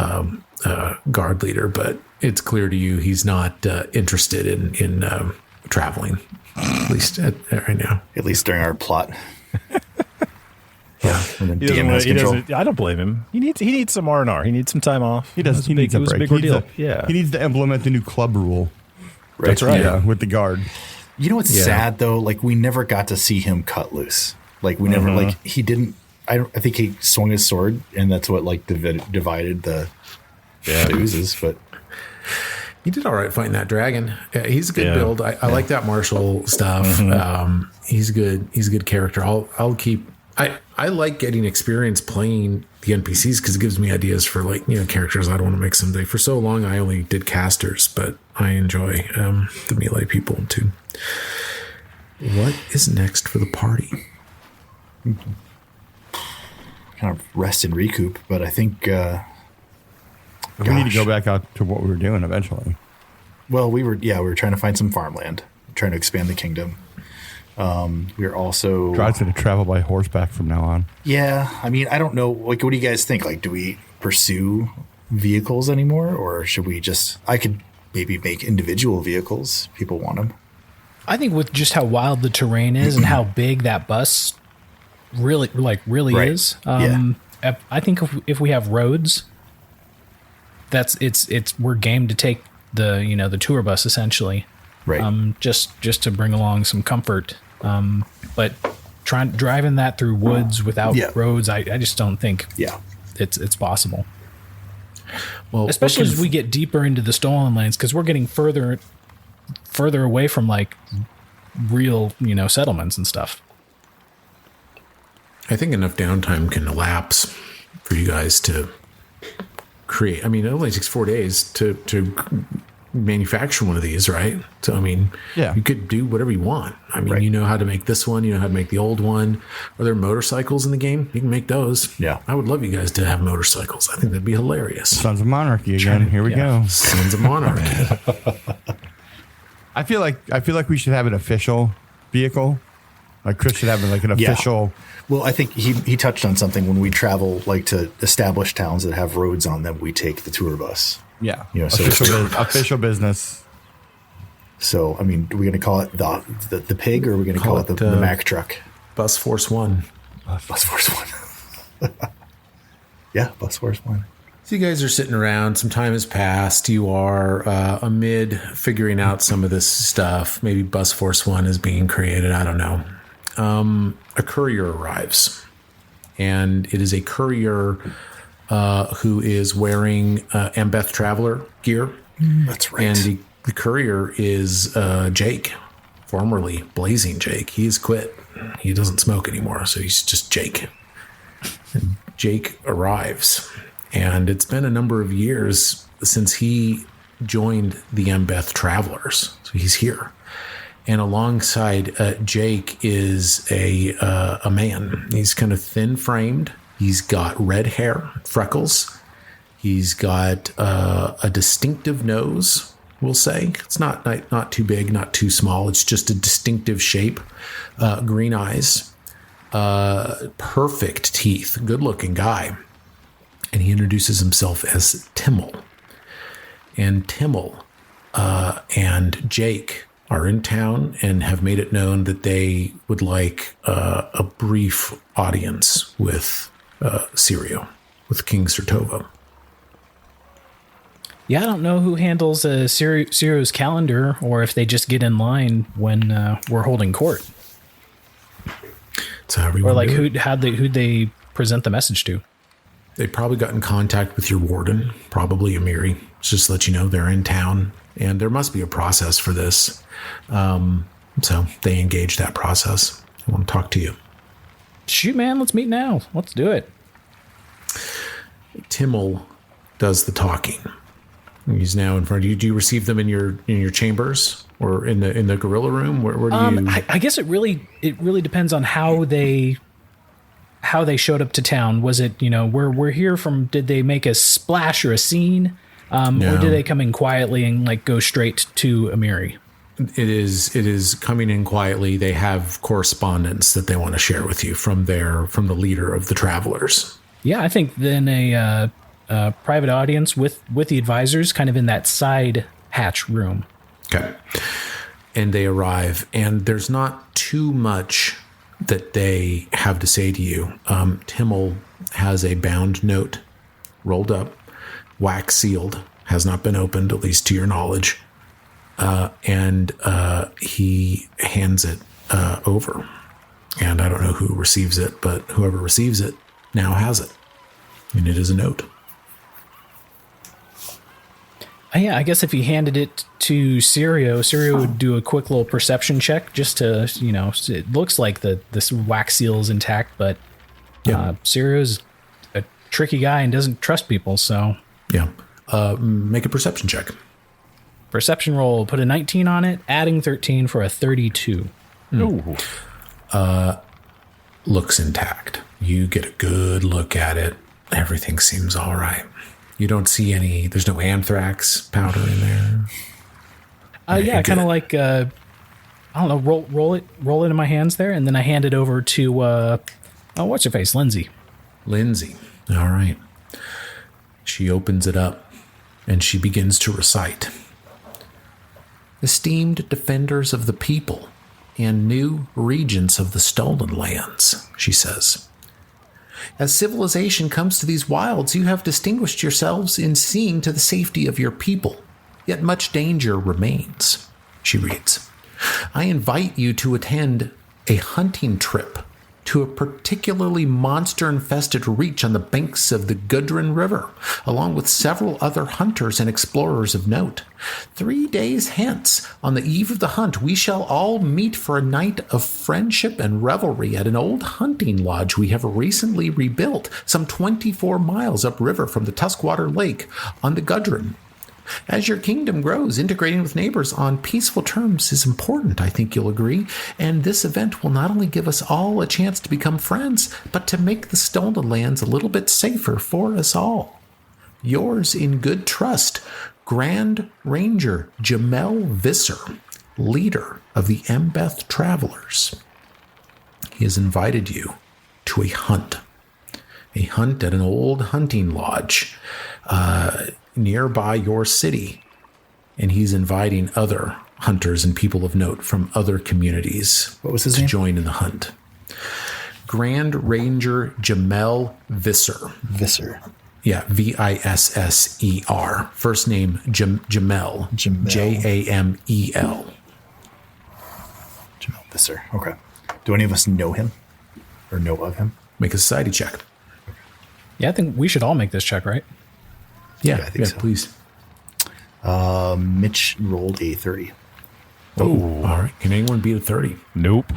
Speaker 1: guard leader. But it's clear to you he's not interested in traveling, at least right now.
Speaker 2: At least during our plot.
Speaker 1: Yeah,
Speaker 2: And then
Speaker 5: He doesn't
Speaker 2: DM has control.
Speaker 5: I don't blame him. He needs some R&R. He needs some time off.
Speaker 4: He does. He needs a
Speaker 5: It was a
Speaker 4: break.
Speaker 5: big
Speaker 4: He needs
Speaker 5: ordeal. Yeah.
Speaker 4: He needs to implement the new club rule.
Speaker 2: Right.
Speaker 5: That's right.
Speaker 4: Yeah, with the guard.
Speaker 2: You know what's
Speaker 1: Yeah.
Speaker 2: sad though? Like, we never got to see him cut loose. Like we never like he didn't. I think he swung his sword, and that's what like divided the oozes. But
Speaker 1: he did all right fighting that dragon. He's a good build. I like that martial stuff. He's good. He's a good character. I'll keep. I like getting experience playing the NPCs because it gives me ideas for like characters I'd want to make someday. For so long, I only did casters, but I enjoy the melee people too. What is next for the party?
Speaker 2: Kind of rest and recoup, but I think
Speaker 4: we need to go back out to what we were doing eventually.
Speaker 2: Well, we were trying to find some farmland, trying to expand the kingdom. We're also
Speaker 4: Drive's going to travel by horseback from now on.
Speaker 2: Yeah, I mean, I don't know. Like, what do you guys think? Like, do we pursue vehicles anymore, or should we just? I could maybe make individual vehicles. People want them.
Speaker 3: I think with just how wild the terrain is and how big that bus really is. I think if we have roads, we're game to take the tour bus essentially.
Speaker 2: Right.
Speaker 3: Just to bring along some comfort. But driving that through woods without roads, I just don't think it's possible. Well, especially as we get deeper into the stolen lands, because we're getting further away from like real, settlements and stuff.
Speaker 1: I think enough downtime can elapse for you guys to create. I mean, it only takes 4 days to manufacture one of these, right? So, I mean, you could do whatever you want. I mean, you know how to make this one, you know how to make the old one. Are there motorcycles in the game? You can make those.
Speaker 2: Yeah.
Speaker 1: I would love you guys to have motorcycles. I think that'd be hilarious.
Speaker 4: Sons of Monarchy again. Here we go.
Speaker 1: Sons of Monarchy.
Speaker 4: I feel like we should have an official vehicle. Like Chris should have like an official.
Speaker 2: Well, I think he touched on something. When we travel like to established towns that have roads on them, we take the tour bus.
Speaker 4: Yeah.
Speaker 2: So
Speaker 4: official business.
Speaker 2: So, I mean, are we going to call it the pig, or are we going to call it the Mack truck?
Speaker 1: Bus Force One.
Speaker 2: Bus Force One. Yeah, Bus Force One.
Speaker 1: So you guys are sitting around. Some time has passed. You are amid figuring out some of this stuff. Maybe Bus Force One is being created. I don't know. A courier arrives, and it is a courier who is wearing Ambeth Traveler gear.
Speaker 2: That's right.
Speaker 1: And the courier is Jake, formerly Blazing Jake. He's quit. He doesn't smoke anymore, so he's just Jake. And Jake arrives, and it's been a number of years since he joined the Ambeth Travelers, so he's here. And alongside Jake is a man. He's kind of thin-framed. He's got red hair, freckles. He's got a distinctive nose, we'll say. It's not too big, not too small. It's just a distinctive shape. Green eyes, perfect teeth, good-looking guy. And he introduces himself as Timmel. And Timmel and Jake are in town and have made it known that they would like a brief audience with Sirio, with King Sertova.
Speaker 3: Yeah, I don't know who handles Sirio's calendar, or if they just get in line when we're holding court.
Speaker 1: So or
Speaker 3: like who'd they present the message to?
Speaker 1: They probably got in contact with your warden, probably Amiri. Just to let you know they're in town, and there must be a process for this. So they engage that process. I want to talk to you.
Speaker 3: Shoot, man, let's meet now. Let's do it.
Speaker 1: Timmel does the talking. He's now in front of you. Do you receive them in your chambers or in the gorilla room? Where do you?
Speaker 3: I guess it really depends on how they showed up to town. Was it we're here from? Did they make a splash or a scene, or did they come in quietly and like go straight to Amiri?
Speaker 1: It is coming in quietly. They have correspondence that they want to share with you from the leader of the travelers.
Speaker 3: Yeah, I think then a private audience with the advisors, kind of in that side hatch room.
Speaker 1: Okay. And they arrive, and there's not too much that they have to say to you. Timmel has a bound note rolled up, wax sealed, has not been opened, at least to your knowledge. And he hands it over. And I don't know who receives it, but whoever receives it now has it. And it is a note.
Speaker 3: Yeah, I guess if he handed it to Sirio would do a quick little perception check just to, it looks like this wax seal is intact, but Sirio's a tricky guy and doesn't trust people, so.
Speaker 1: Yeah. Make a perception check.
Speaker 3: Perception roll, put a 19 on it, adding 13 for a 32.
Speaker 5: Ooh.
Speaker 1: Looks intact. You get a good look at it. Everything seems all right. You don't see there's no anthrax powder in there.
Speaker 3: Yeah, kind of like, I don't know, roll it into my hands there, and then I hand it over to, what's her face, Lindsay.
Speaker 1: Lindsay. All right. She opens it up, and she begins to recite. Esteemed defenders of the people and new regents of the stolen lands, she says. As civilization comes to these wilds, you have distinguished yourselves in seeing to the safety of your people, yet much danger remains, she reads. I invite you to attend a hunting trip to a particularly monster-infested reach on the banks of the Gudrun River, along with several other hunters and explorers of note. 3 days hence, on the eve of the hunt, we shall all meet for a night of friendship and revelry at an old hunting lodge we have recently rebuilt, some 24 miles upriver from the Tuskwater Lake on the Gudrun. As your kingdom grows, integrating with neighbors on peaceful terms is important, I think you'll agree, and this event will not only give us all a chance to become friends, but to make the stolen lands a little bit safer for us all. Yours in good trust, Grand Ranger Jamel Visser, leader of the Embeth Travelers. He has invited you to a hunt at an old hunting lodge, nearby your city, and he's inviting other hunters and people of note from other communities to join in the hunt. Grand Ranger Jamel Visser.
Speaker 2: Visser.
Speaker 1: Yeah, Visser. First name Jamel. Jamel.
Speaker 2: Jamel Visser. Okay. Do any of us know him or know of him?
Speaker 1: Make a society check.
Speaker 3: Yeah, I think we should all make this check, right?
Speaker 1: Yeah,
Speaker 2: I think so.
Speaker 1: Please.
Speaker 2: Mitch rolled a 30.
Speaker 1: Oh, all right. Can anyone beat a 30?
Speaker 5: Nope.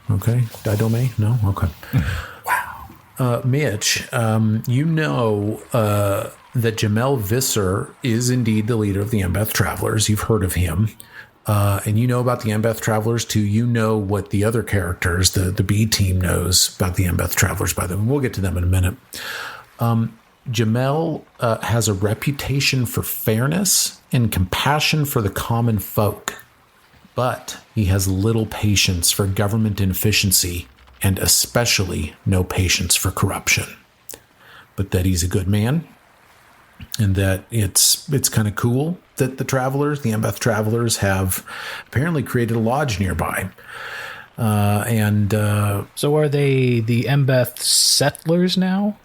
Speaker 1: Okay. Didome? No? Okay.
Speaker 2: Wow.
Speaker 1: Mitch, you know that Jamel Visser is indeed the leader of the Embeth Travelers. You've heard of him. And you know about the Embeth Travelers, too. You know what the other characters, the B team, knows about the Embeth Travelers by them. We'll get to them in a minute. Jamel has a reputation for fairness and compassion for the common folk, but he has little patience for government inefficiency and especially no patience for corruption. But that he's a good man, and that it's kind of cool that the Embeth Travelers, have apparently created a lodge nearby.
Speaker 3: So are they the Embeth settlers now?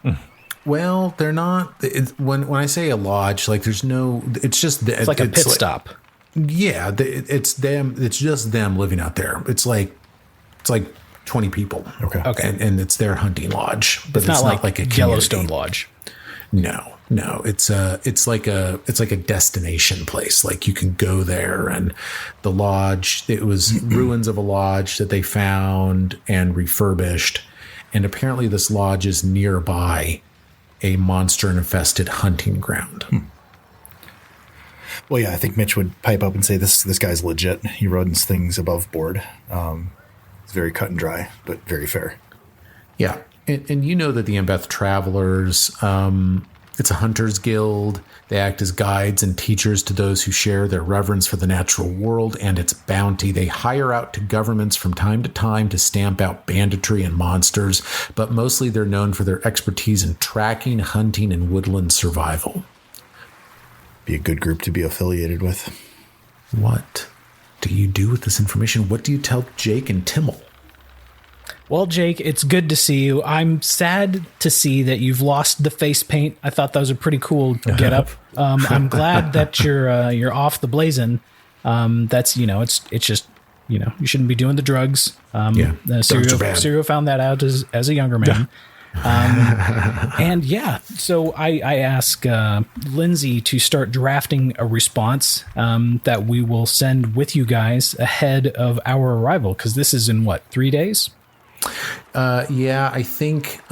Speaker 1: Well, they're not. When I say a lodge, like there's no. It's just
Speaker 3: it's like a pit stop.
Speaker 1: Yeah, it's them. It's just them living out there. It's like 20 people.
Speaker 2: Okay.
Speaker 1: And it's their hunting lodge, but
Speaker 3: it's not like a
Speaker 1: community.
Speaker 3: Yellowstone Lodge.
Speaker 1: No. It's like a destination place. Like you can go there, and the lodge. It was ruins of a lodge that they found and refurbished, and apparently this lodge is nearby a monster-infested hunting ground.
Speaker 2: Well, yeah, I think Mitch would pipe up and say, this guy's legit. He runs things above board. It's very cut and dry, but very fair.
Speaker 1: Yeah. And you know that the Embeth Travelers, it's a hunter's guild. They act as guides and teachers to those who share their reverence for the natural world and its bounty. They hire out to governments from time to time to stamp out banditry and monsters, but mostly they're known for their expertise in tracking, hunting, and woodland survival.
Speaker 2: Be a good group to be affiliated with.
Speaker 1: What do you do with this information? What do you tell Jake and Timmel?
Speaker 3: Well, Jake, it's good to see you. I'm sad to see that you've lost the face paint. I thought that was a pretty cool getup. I'm glad that you're off the blazing. That's it's just you shouldn't be doing the drugs.
Speaker 1: Drugs are bad.
Speaker 3: Sirio found that out as a younger man. And so I ask Lindsay to start drafting a response that we will send with you guys ahead of our arrival, because this is in 3 days?
Speaker 1: I think.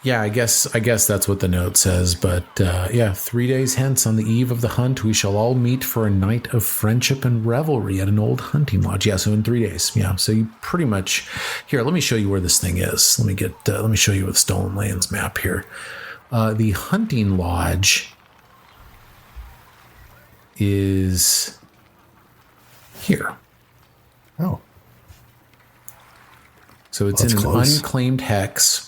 Speaker 1: I guess that's what the note says. But 3 days hence, on the eve of the hunt, we shall all meet for a night of friendship and revelry at an old hunting lodge. Yeah, so in 3 days. Yeah, so you pretty much here. Let me show you where this thing is. Let me show you a Stolen Lands map here. The hunting lodge is here.
Speaker 2: Oh,
Speaker 1: so it's in an unclaimed hex.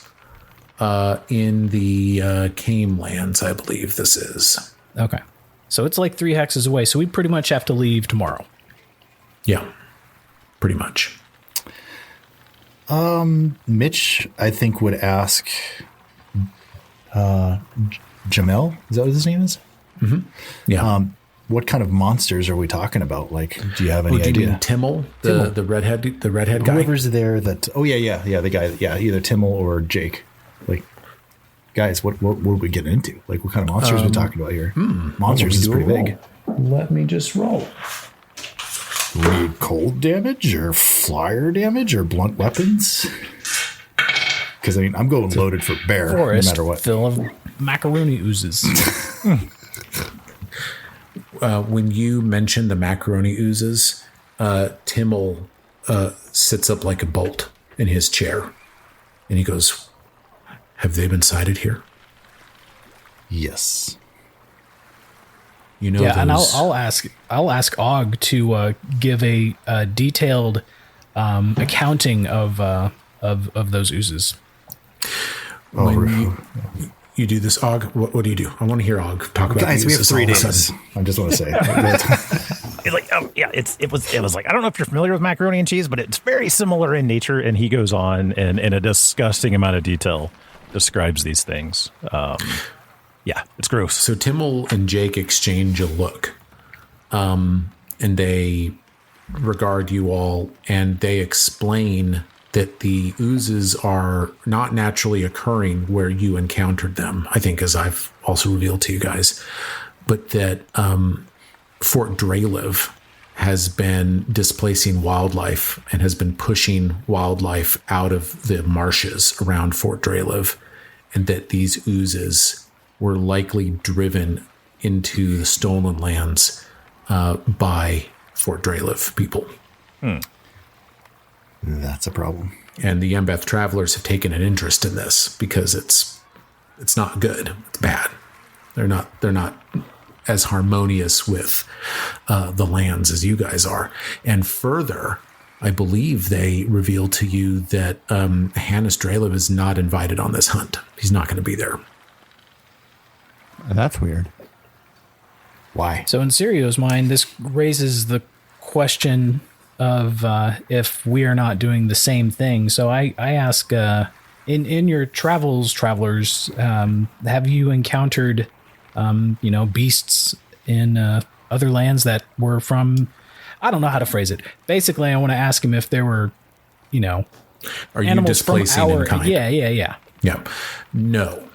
Speaker 1: In the Came lands, I believe this is.
Speaker 3: Okay. So it's like 3 hexes away. So we pretty much have to leave tomorrow.
Speaker 1: Yeah, pretty much.
Speaker 2: Mitch, I think, would ask Jamel, is that what his name is?
Speaker 1: Mm-hmm. Yeah.
Speaker 2: What kind of monsters are we talking about? Like, do you have any idea?
Speaker 1: Do you mean Timmel, the redhead guy?
Speaker 2: Whoever's there that, the guy, either Timmel or Jake. Like, guys, what are we getting into? Like, what kind of monsters are we talking about here? Monsters is pretty big.
Speaker 1: Let me just roll.
Speaker 2: We need cold damage or flyer damage or blunt weapons? Because, I'm going loaded for bear,
Speaker 3: Forest
Speaker 2: no matter what.
Speaker 3: full of macaroni oozes.
Speaker 1: When you mention the macaroni oozes, Timmel sits up like a bolt in his chair. And he goes, have they been sighted here?
Speaker 2: Yes.
Speaker 3: And I'll ask Og to give a detailed accounting of those oozes.
Speaker 1: When you do this, Og, what do you do? I want to hear Og talk about.
Speaker 2: Guys, we have 3 days. I just want to say.
Speaker 5: It was like, I don't know if you're familiar with macaroni and cheese, but it's very similar in nature. And he goes on and in a disgusting amount of detail describes these things. It's gross.
Speaker 1: So Timmel and Jake exchange a look, and they regard you all, and they explain that the oozes are not naturally occurring where you encountered them, I think, as I've also revealed to you guys, but that Fort Draliv has been displacing wildlife and has been pushing wildlife out of the marshes around Fort Draliv, and that these oozes were likely driven into the Stolen Lands by Fort Draliv people.
Speaker 2: That's a problem.
Speaker 1: And the Yembeth travelers have taken an interest in this because it's not good. It's bad. They're not as harmonious with the lands as you guys are. And further, I believe they revealed to you that Hannes Draliv is not invited on this hunt. He's not going to be there.
Speaker 4: That's weird.
Speaker 2: Why?
Speaker 3: So in Sirio's mind, this raises the question of if we are not doing the same thing. So I ask, in your travelers, have you encountered, beasts in other lands that were from, I don't know how to phrase it. Basically, I want to ask him if there were,
Speaker 1: are you displacing in kind?
Speaker 3: Yeah.
Speaker 1: No,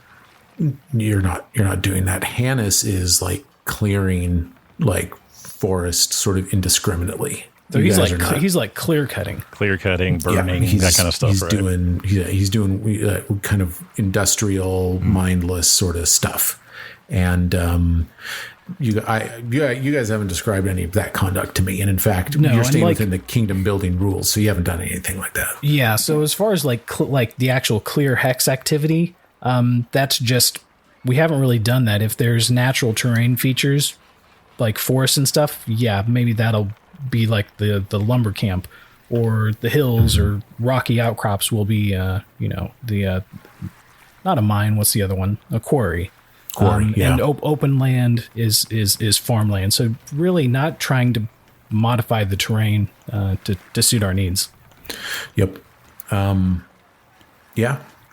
Speaker 1: you're not doing that. Hannes is like clearing like forest sort of indiscriminately.
Speaker 3: So he's like clear cutting,
Speaker 5: burning, that kind of stuff.
Speaker 1: He's doing kind of industrial, mindless sort of stuff. And you guys haven't described any of that conduct to me. And in fact, you're staying within the kingdom building rules, so you haven't done anything like that.
Speaker 3: Yeah. So as far as like the actual clear hex activity, that's just, we haven't really done that. If there's natural terrain features like forests and stuff, yeah, maybe that'll be like the lumber camp, or the hills or rocky outcrops will be the not a mine, what's the other one, a quarry. And open land is farmland, so really not trying to modify the terrain to suit our needs.
Speaker 1: Yep.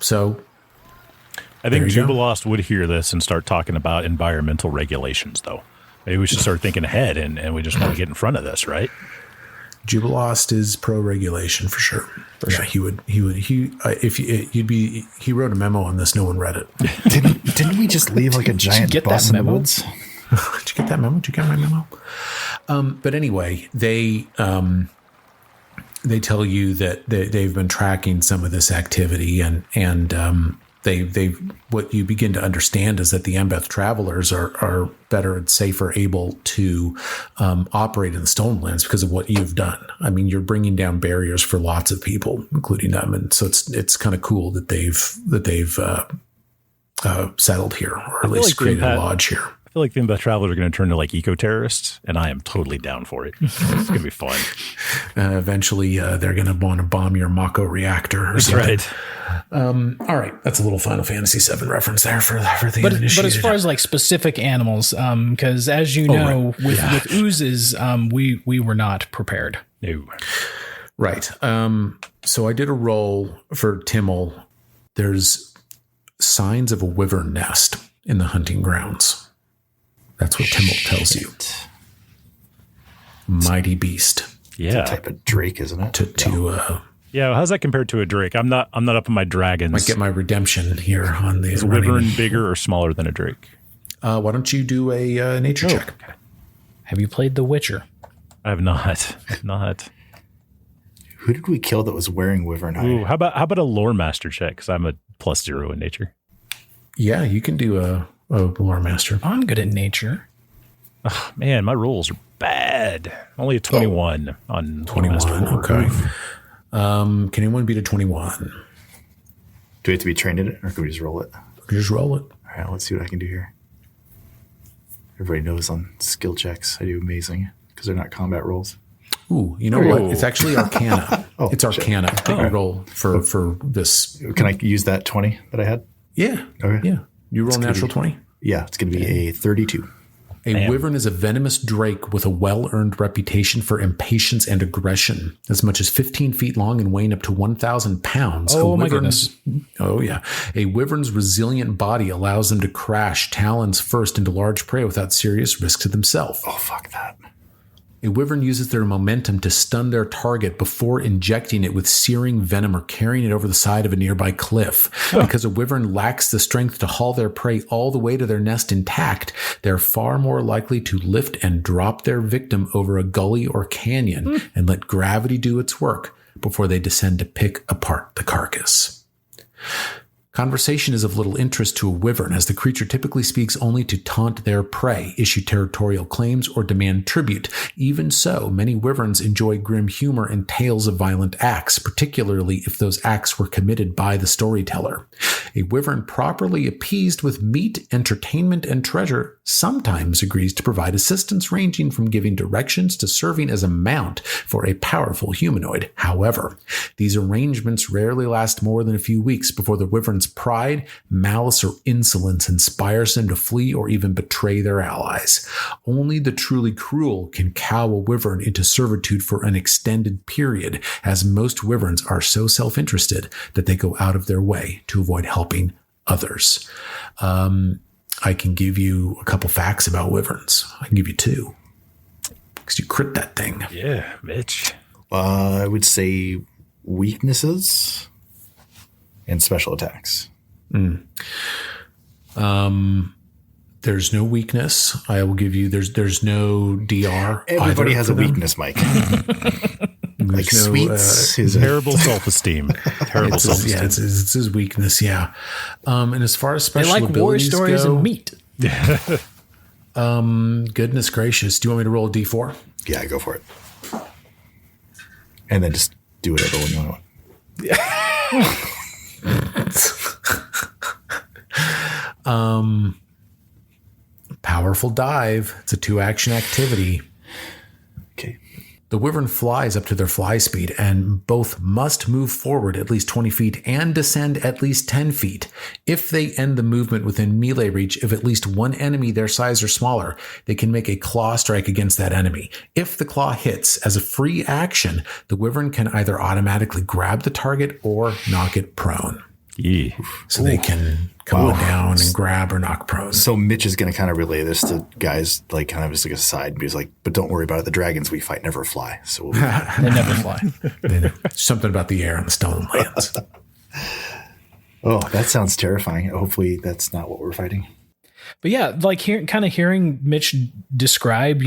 Speaker 1: So
Speaker 5: I think Jubilost would hear this and start talking about environmental regulations, though. Maybe we should start thinking ahead, and we just want to get in front of this, right?
Speaker 1: Jubilost is pro regulation for sure. He wrote a memo on this. No one read it.
Speaker 2: Didn't we just leave like a giant bus in the woods?
Speaker 1: Did you get that memo? Did you get my memo? But anyway, they tell you that they've been tracking some of this activity, and they what you begin to understand is that the Embeth travelers are better and safer able to operate in the Stolen Lands because of what you've done. I mean, you're bringing down barriers for lots of people, including them, and so it's kind of cool that they've settled here, or at least created a lodge here.
Speaker 5: I feel like the Embeth travelers are going to turn to like eco-terrorists, and I am totally down for it. It's going to be fun.
Speaker 1: Eventually, they're going to want to bomb your Mako reactor. Or
Speaker 5: That's
Speaker 1: something.
Speaker 5: right.
Speaker 1: All right, that's a little Final Fantasy VII reference there for the uninitiated.
Speaker 3: But as far as like specific animals, because as you know, with oozes, we were not prepared.
Speaker 5: No.
Speaker 1: Right. So I did a roll for Timmel. There's signs of a wyvern nest in the hunting grounds. That's what Timmel tells you. Mighty beast.
Speaker 5: Yeah.
Speaker 2: It's a type of drake, isn't it?
Speaker 5: Yeah, how's that compared to a drake? I'm not up on my dragons.
Speaker 1: Might get my redemption here on the.
Speaker 5: Is a wyvern bigger or smaller than a drake?
Speaker 1: Why don't you do a nature check?
Speaker 3: Okay. Have you played The Witcher?
Speaker 5: I have not.
Speaker 2: Who did we kill that was wearing wyvern hide?
Speaker 5: Ooh, how about a lore master check? Because I'm a +0 in nature.
Speaker 1: Yeah, you can do a lore master.
Speaker 3: I'm good at nature.
Speaker 5: Oh, man, my rolls are bad. Only a 21 on
Speaker 1: 21. Okay. Can anyone beat a 21?
Speaker 2: Do we have to be trained in it, or can we just roll it?
Speaker 1: Just roll it.
Speaker 2: All right, let's see what I can do here. Everybody knows on skill checks I do amazing because they're not combat rolls.
Speaker 1: Ooh, you know what? It's actually Arcana. It's Arcana that you roll for this.
Speaker 2: Can I use that 20 that I had?
Speaker 1: Yeah.
Speaker 2: Okay.
Speaker 1: Yeah. You roll natural 20?
Speaker 2: Yeah, it's going to be a 32.
Speaker 1: A wyvern is a venomous drake with a well-earned reputation for impatience and aggression. As much as 15 feet long and weighing up to 1,000 pounds.
Speaker 3: Oh, my goodness.
Speaker 1: Oh, yeah. A wyvern's resilient body allows them to crash talons first into large prey without serious risk to themselves.
Speaker 2: Oh, fuck that.
Speaker 1: A wyvern uses their momentum to stun their target before injecting it with searing venom or carrying it over the side of a nearby cliff. Because a wyvern lacks the strength to haul their prey all the way to their nest intact, they're far more likely to lift and drop their victim over a gully or canyon and let gravity do its work before they descend to pick apart the carcass. Conversation is of little interest to a wyvern, as the creature typically speaks only to taunt their prey, issue territorial claims, or demand tribute. Even so, many wyverns enjoy grim humor and tales of violent acts, particularly if those acts were committed by the storyteller. A wyvern properly appeased with meat, entertainment, and treasure sometimes agrees to provide assistance, ranging from giving directions to serving as a mount for a powerful humanoid. However, these arrangements rarely last more than a few weeks before the wyvern's pride, malice, or insolence inspires them to flee or even betray their allies. Only the truly cruel can cow a wyvern into servitude for an extended period, as most wyverns are so self-interested that they go out of their way to avoid helping others. I can give you a couple facts about wyverns. I can give you 2. Because you crit that thing.
Speaker 5: Yeah, Mitch.
Speaker 2: I would say weaknesses and special attacks.
Speaker 1: There's no weakness. I will give you. There's no DR.
Speaker 2: Everybody has a weakness, Mike. Like sweets is
Speaker 5: terrible self-esteem. Terrible self-esteem.
Speaker 1: Yeah, it's his weakness. Yeah. And as far as special
Speaker 3: they like war
Speaker 1: abilities
Speaker 3: stories
Speaker 1: go,
Speaker 3: and meat.
Speaker 1: Goodness gracious! Do you want me to roll a D4?
Speaker 2: Yeah, go for it. And then just do whatever one you want.
Speaker 1: Powerful dive. It's a 2-action activity.
Speaker 2: Okay.
Speaker 1: The wyvern flies up to their fly speed, and both must move forward at least 20 feet and descend at least 10 feet. If they end the movement within melee reach of at least one enemy their size or smaller, they can make a claw strike against that enemy. If the claw hits as a free action, the wyvern can either automatically grab the target or knock it prone.
Speaker 5: Yeah.
Speaker 1: so they can come on down and grab or knock prone.
Speaker 2: So Mitch is going to kind of relay this to guys, like kind of just like a side. He's like, but don't worry about it. The dragons we fight never fly. So we'll be fine.
Speaker 3: They never fly.
Speaker 1: Something about the air and the stone lands.
Speaker 2: Oh, that sounds terrifying. Hopefully that's not what we're fighting.
Speaker 3: But yeah, like hearing Mitch describe,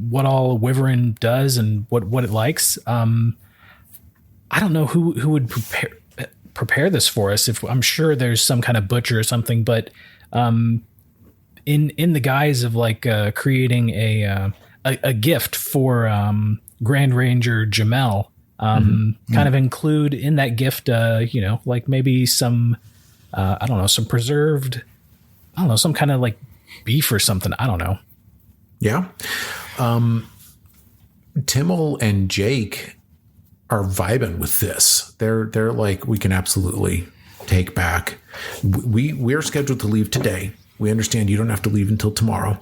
Speaker 3: what all a wyvern does and what it likes. I don't know who would prepare this for us. If I'm sure there's some kind of butcher or something, but in the guise of like creating a gift for Grand Ranger Jamel, kind of include in that gift, like maybe some some preserved, some kind of like beef or something. I don't know.
Speaker 1: Yeah. Timmel and Jake are vibing with this. They're like, we can absolutely take back. We're scheduled to leave today. We understand you don't have to leave until tomorrow.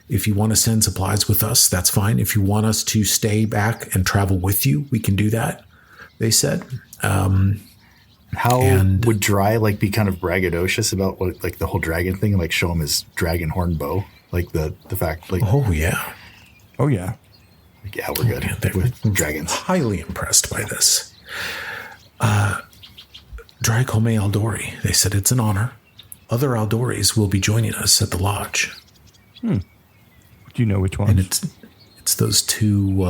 Speaker 1: If you want to send supplies with us, that's fine. If you want us to stay back and travel with you, we can do that, they said.
Speaker 2: How would Dry like be kind of braggadocious about what, like the whole dragon thing, and like show him his dragon horn bow, like the fact, like
Speaker 1: oh yeah,
Speaker 2: like, yeah, we're good with dragons.
Speaker 1: Highly impressed by this. Dry Come Aldori. They said it's an honor. Other Aldoris will be joining us at the lodge.
Speaker 4: Do you know which one?
Speaker 1: And it's those two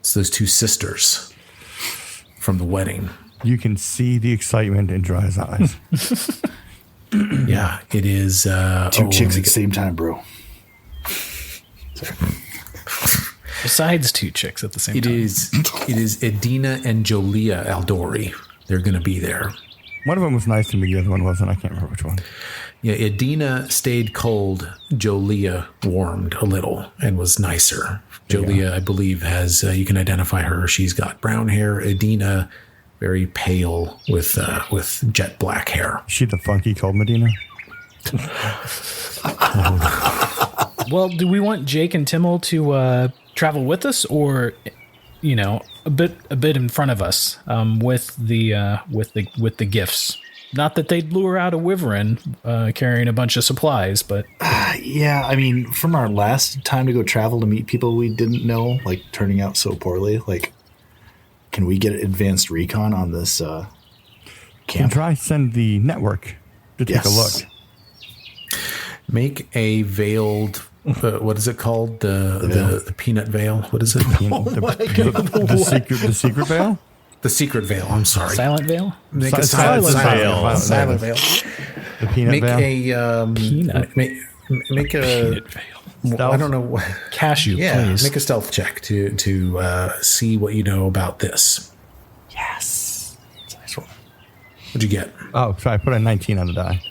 Speaker 1: sisters from the wedding.
Speaker 4: You can see the excitement in Dry's eyes.
Speaker 1: Yeah, it is
Speaker 2: Two chicks at the same time, bro.
Speaker 3: Besides two chicks at the same time.
Speaker 1: It is Edina and Jolia Aldori. They're going to be there.
Speaker 4: One of them was nice to me. The other one wasn't. I can't remember which one.
Speaker 1: Yeah, Edina stayed cold. Jolia warmed a little and was nicer. Jolia, I believe, has, you can identify her. She's got brown hair. Edina, very pale with jet black hair.
Speaker 4: Is she the funky cold Medina?
Speaker 3: Well, do we want Jake and Timmel to travel with us, or a bit in front of us with the gifts? Not that they'd lure out a wyvern carrying a bunch of supplies, but
Speaker 2: yeah, I mean, from our last time to go travel to meet people we didn't know, like turning out so poorly, like, can we get advanced recon on this
Speaker 4: Can
Speaker 2: camp?
Speaker 4: Dry send the network to take a look?
Speaker 1: Make a veiled. What is it called? The peanut veil. What is it?
Speaker 4: The secret veil.
Speaker 1: The secret veil. I'm sorry.
Speaker 3: silent veil.
Speaker 1: Make a
Speaker 5: Silent veil.
Speaker 1: Silent veil.
Speaker 4: The peanut
Speaker 1: Make
Speaker 4: veil.
Speaker 1: a
Speaker 3: Peanut.
Speaker 1: Make a.
Speaker 3: Peanut veil.
Speaker 1: I don't know.
Speaker 3: Cashew,
Speaker 1: Yeah,
Speaker 3: please.
Speaker 1: make a stealth check to see what you know about this.
Speaker 2: Yes. That's a nice one.
Speaker 1: What'd you get?
Speaker 4: Oh, sorry. I put a 19 on the die.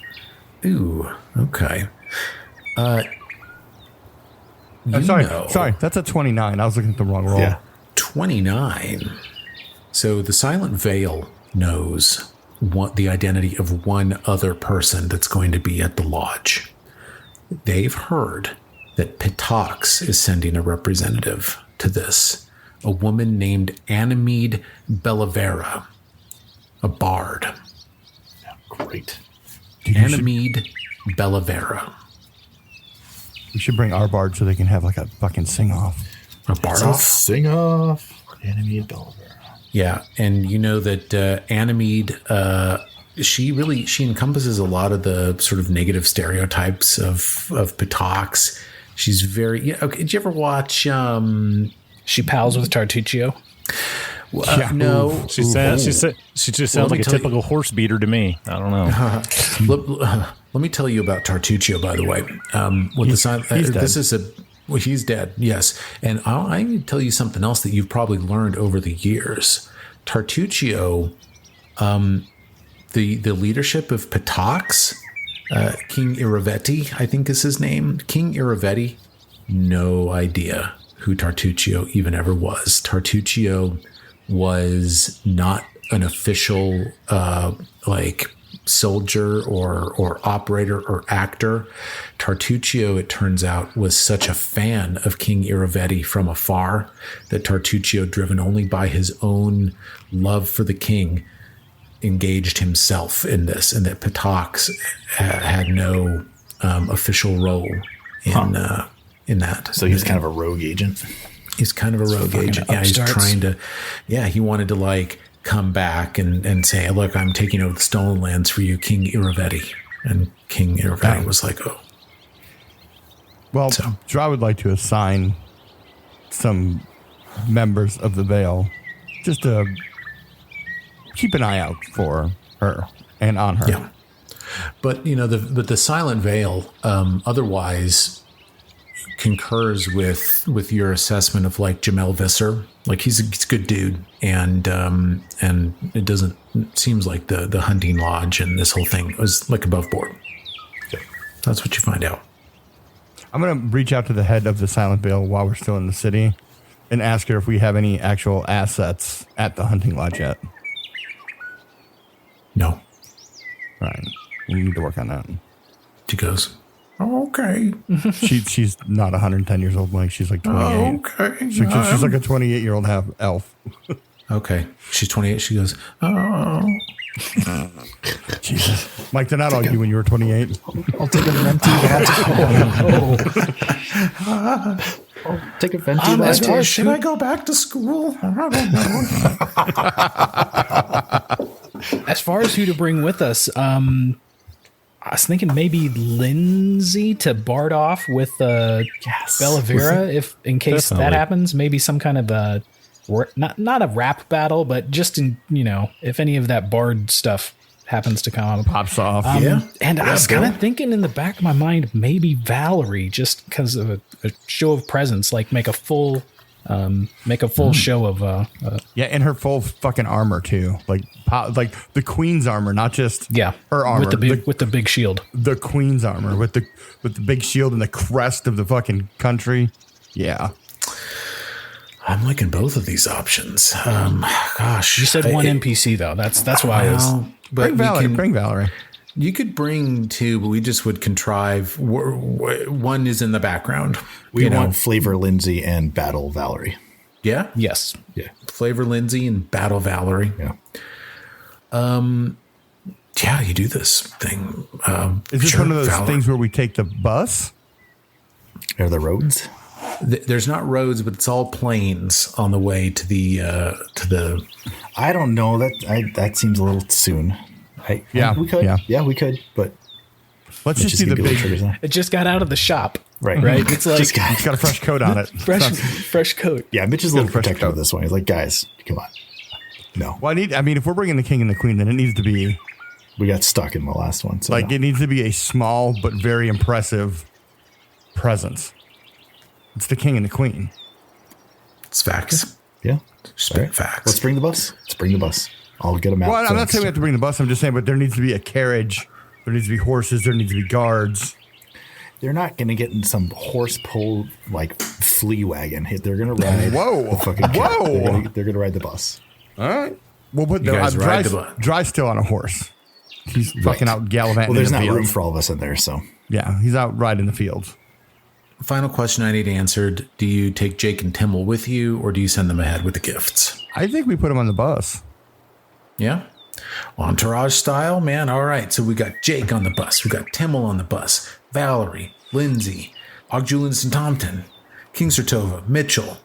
Speaker 1: Ooh, okay.
Speaker 4: Sorry. That's a 29. I was looking at the wrong roll.
Speaker 2: Yeah.
Speaker 1: 29. So the Silent Veil knows the identity of one other person that's going to be at the lodge. They've heard that Pitox is sending a representative to this, a woman named Animede Bellavera, a bard.
Speaker 2: Great.
Speaker 1: Animede Bellavera.
Speaker 4: We should bring our bard so they can have like a fucking sing off.
Speaker 1: A bard off?
Speaker 2: Sing off. Enemy of Belver.
Speaker 1: Yeah, and you know that Animede, she encompasses a lot of the sort of negative stereotypes of Pitox. She's very okay. Did you ever watch?
Speaker 3: She pals with Tartuccio.
Speaker 1: No,
Speaker 5: She just sounds like a typical horse beater to me. I don't know.
Speaker 1: Let me tell you about Tartuccio, by the way. He's dead, yes. And I need to tell you something else that you've probably learned over the years. Tartuccio, the leadership of Pitox, King Iravetti, I think is his name. King Iravetti, no idea who Tartuccio even ever was. Tartuccio was not an official soldier or operator or actor. Tartuccio, it turns out, was such a fan of King Iravetti from afar that Tartuccio, driven only by his own love for the king, engaged himself in this, and that Patox had no official role in that.
Speaker 2: So he was kind of a rogue agent.
Speaker 1: He's kind of a rogue agent. Yeah, he's trying to. Yeah, he wanted to like come back and say, "Look, I'm taking over the stolen lands for you, King Iravetti." And King Iravetti was like, "Oh."
Speaker 4: Well, Dry would like to assign some members of the Veil just to keep an eye out for her and on her.
Speaker 1: Yeah. But, the Silent Veil otherwise concurs with your assessment of like Jamel Visser. Like he's a good dude. And it seems like the hunting lodge and this whole thing was like above board. That's what you find out.
Speaker 4: I'm going to reach out to the head of the Silent Veil while we're still in the city and ask her if we have any actual assets at the hunting lodge yet.
Speaker 1: No.
Speaker 4: All right. We need to work on that.
Speaker 1: She goes, okay.
Speaker 4: She's not 110 years old, Mike. She's like 28.
Speaker 1: Okay.
Speaker 4: She's like a 28-year-old half elf.
Speaker 1: Okay. She's 28. She goes, oh.
Speaker 4: Jesus. Mike, they're not all you when you were 28.
Speaker 2: I'll take a venti back. Take a venti back.
Speaker 1: Should I go back to school? I don't know.
Speaker 3: As far as who to bring with us, I was thinking maybe Lindsay to bard off with Bellavera, if in case that happens. Maybe some kind of a not a rap battle, but just in if any of that bard stuff happens to come up,
Speaker 4: pops off.
Speaker 3: And I was kind of thinking in the back of my mind, maybe Valerie, just because of a show of presence, like make a full show of
Speaker 4: in her full fucking armor too, like the queen's armor, not just her armor
Speaker 3: with the big shield,
Speaker 4: the queen's armor with the big shield and the crest of the fucking country. Yeah,
Speaker 1: I'm liking both of these options. Gosh,
Speaker 3: you said one NPC though. That's why I was.
Speaker 4: But bring Valerie.
Speaker 1: You could bring two, but we just would contrive. One is in the background.
Speaker 2: We want Flavor Lindsay and Battle Valerie.
Speaker 1: Yeah.
Speaker 3: Yes.
Speaker 2: Yeah.
Speaker 1: Flavor Lindsay and Battle Valerie.
Speaker 2: Yeah.
Speaker 1: Yeah, you do this thing.
Speaker 4: Is this one of those things where we take the bus?
Speaker 2: Are there roads?
Speaker 1: There's not roads, but it's all plains on the way to the.
Speaker 2: I don't know. That seems a little soon. We could. Yeah, we could. But
Speaker 4: let's just do the big.
Speaker 3: It just got out of the shop.
Speaker 2: Right.
Speaker 3: It's like
Speaker 4: it's got a fresh coat on it.
Speaker 3: fresh coat.
Speaker 2: Yeah, Mitch is a little protective of this one. He's like, guys, come on. No.
Speaker 4: Well, if we're bringing the king and the queen, then it needs to be.
Speaker 2: We got stuck in the last one. So
Speaker 4: it needs to be a small but very impressive presence. It's the king and the queen.
Speaker 1: It's facts.
Speaker 2: Yeah.
Speaker 1: Spit facts.
Speaker 2: Let's bring the bus. I'll get them out.
Speaker 4: Well, I'm not saying we have to bring the bus. I'm just saying, but there needs to be a carriage. There needs to be horses. There needs to be guards.
Speaker 2: They're not going to get in some horse pulled like flea wagon. They're going to ride.
Speaker 4: Whoa!
Speaker 2: They're going to ride the bus.
Speaker 4: All right. We'll put Dry's still on a horse. He's fucking out gallivanting.
Speaker 2: Well, there's not room for all of us in there, so
Speaker 4: yeah, he's out riding the fields.
Speaker 1: Final question I need answered. Do you take Jake and Timmel with you, or do you send them ahead with the gifts?
Speaker 4: I think we put them on the bus.
Speaker 1: Yeah. Entourage style, man. All right. So we got Jake on the bus. We got Timmel on the bus. Valerie, Lindsay, Ogjulius and Tompton, King Sertova, Mitchell,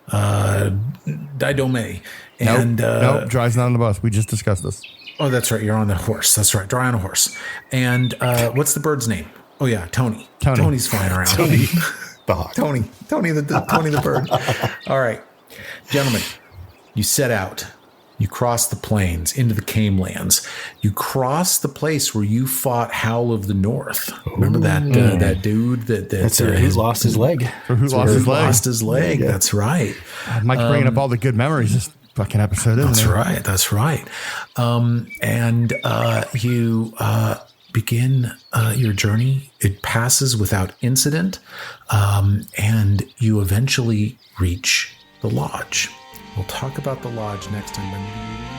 Speaker 1: Didome. And
Speaker 4: nope, Dry's not on the bus. We just discussed this.
Speaker 1: Oh, that's right. You're on the horse. That's right. Dry on a horse. And what's the bird's name? Oh yeah, Tony. Tony's flying around.
Speaker 2: Tony
Speaker 1: the bird. All right, gentlemen, you set out. You cross the plains into the Camelands. You cross the place where you fought Howl of the North. Remember that dude that's
Speaker 2: who lost his leg.
Speaker 1: Lost his leg. Yeah. That's right.
Speaker 4: Mike's bringing up all the good memories this fucking episode, isn't it?
Speaker 1: That's right. And you begin your journey. It passes without incident, and you eventually reach the lodge. We'll talk about the lodge next time.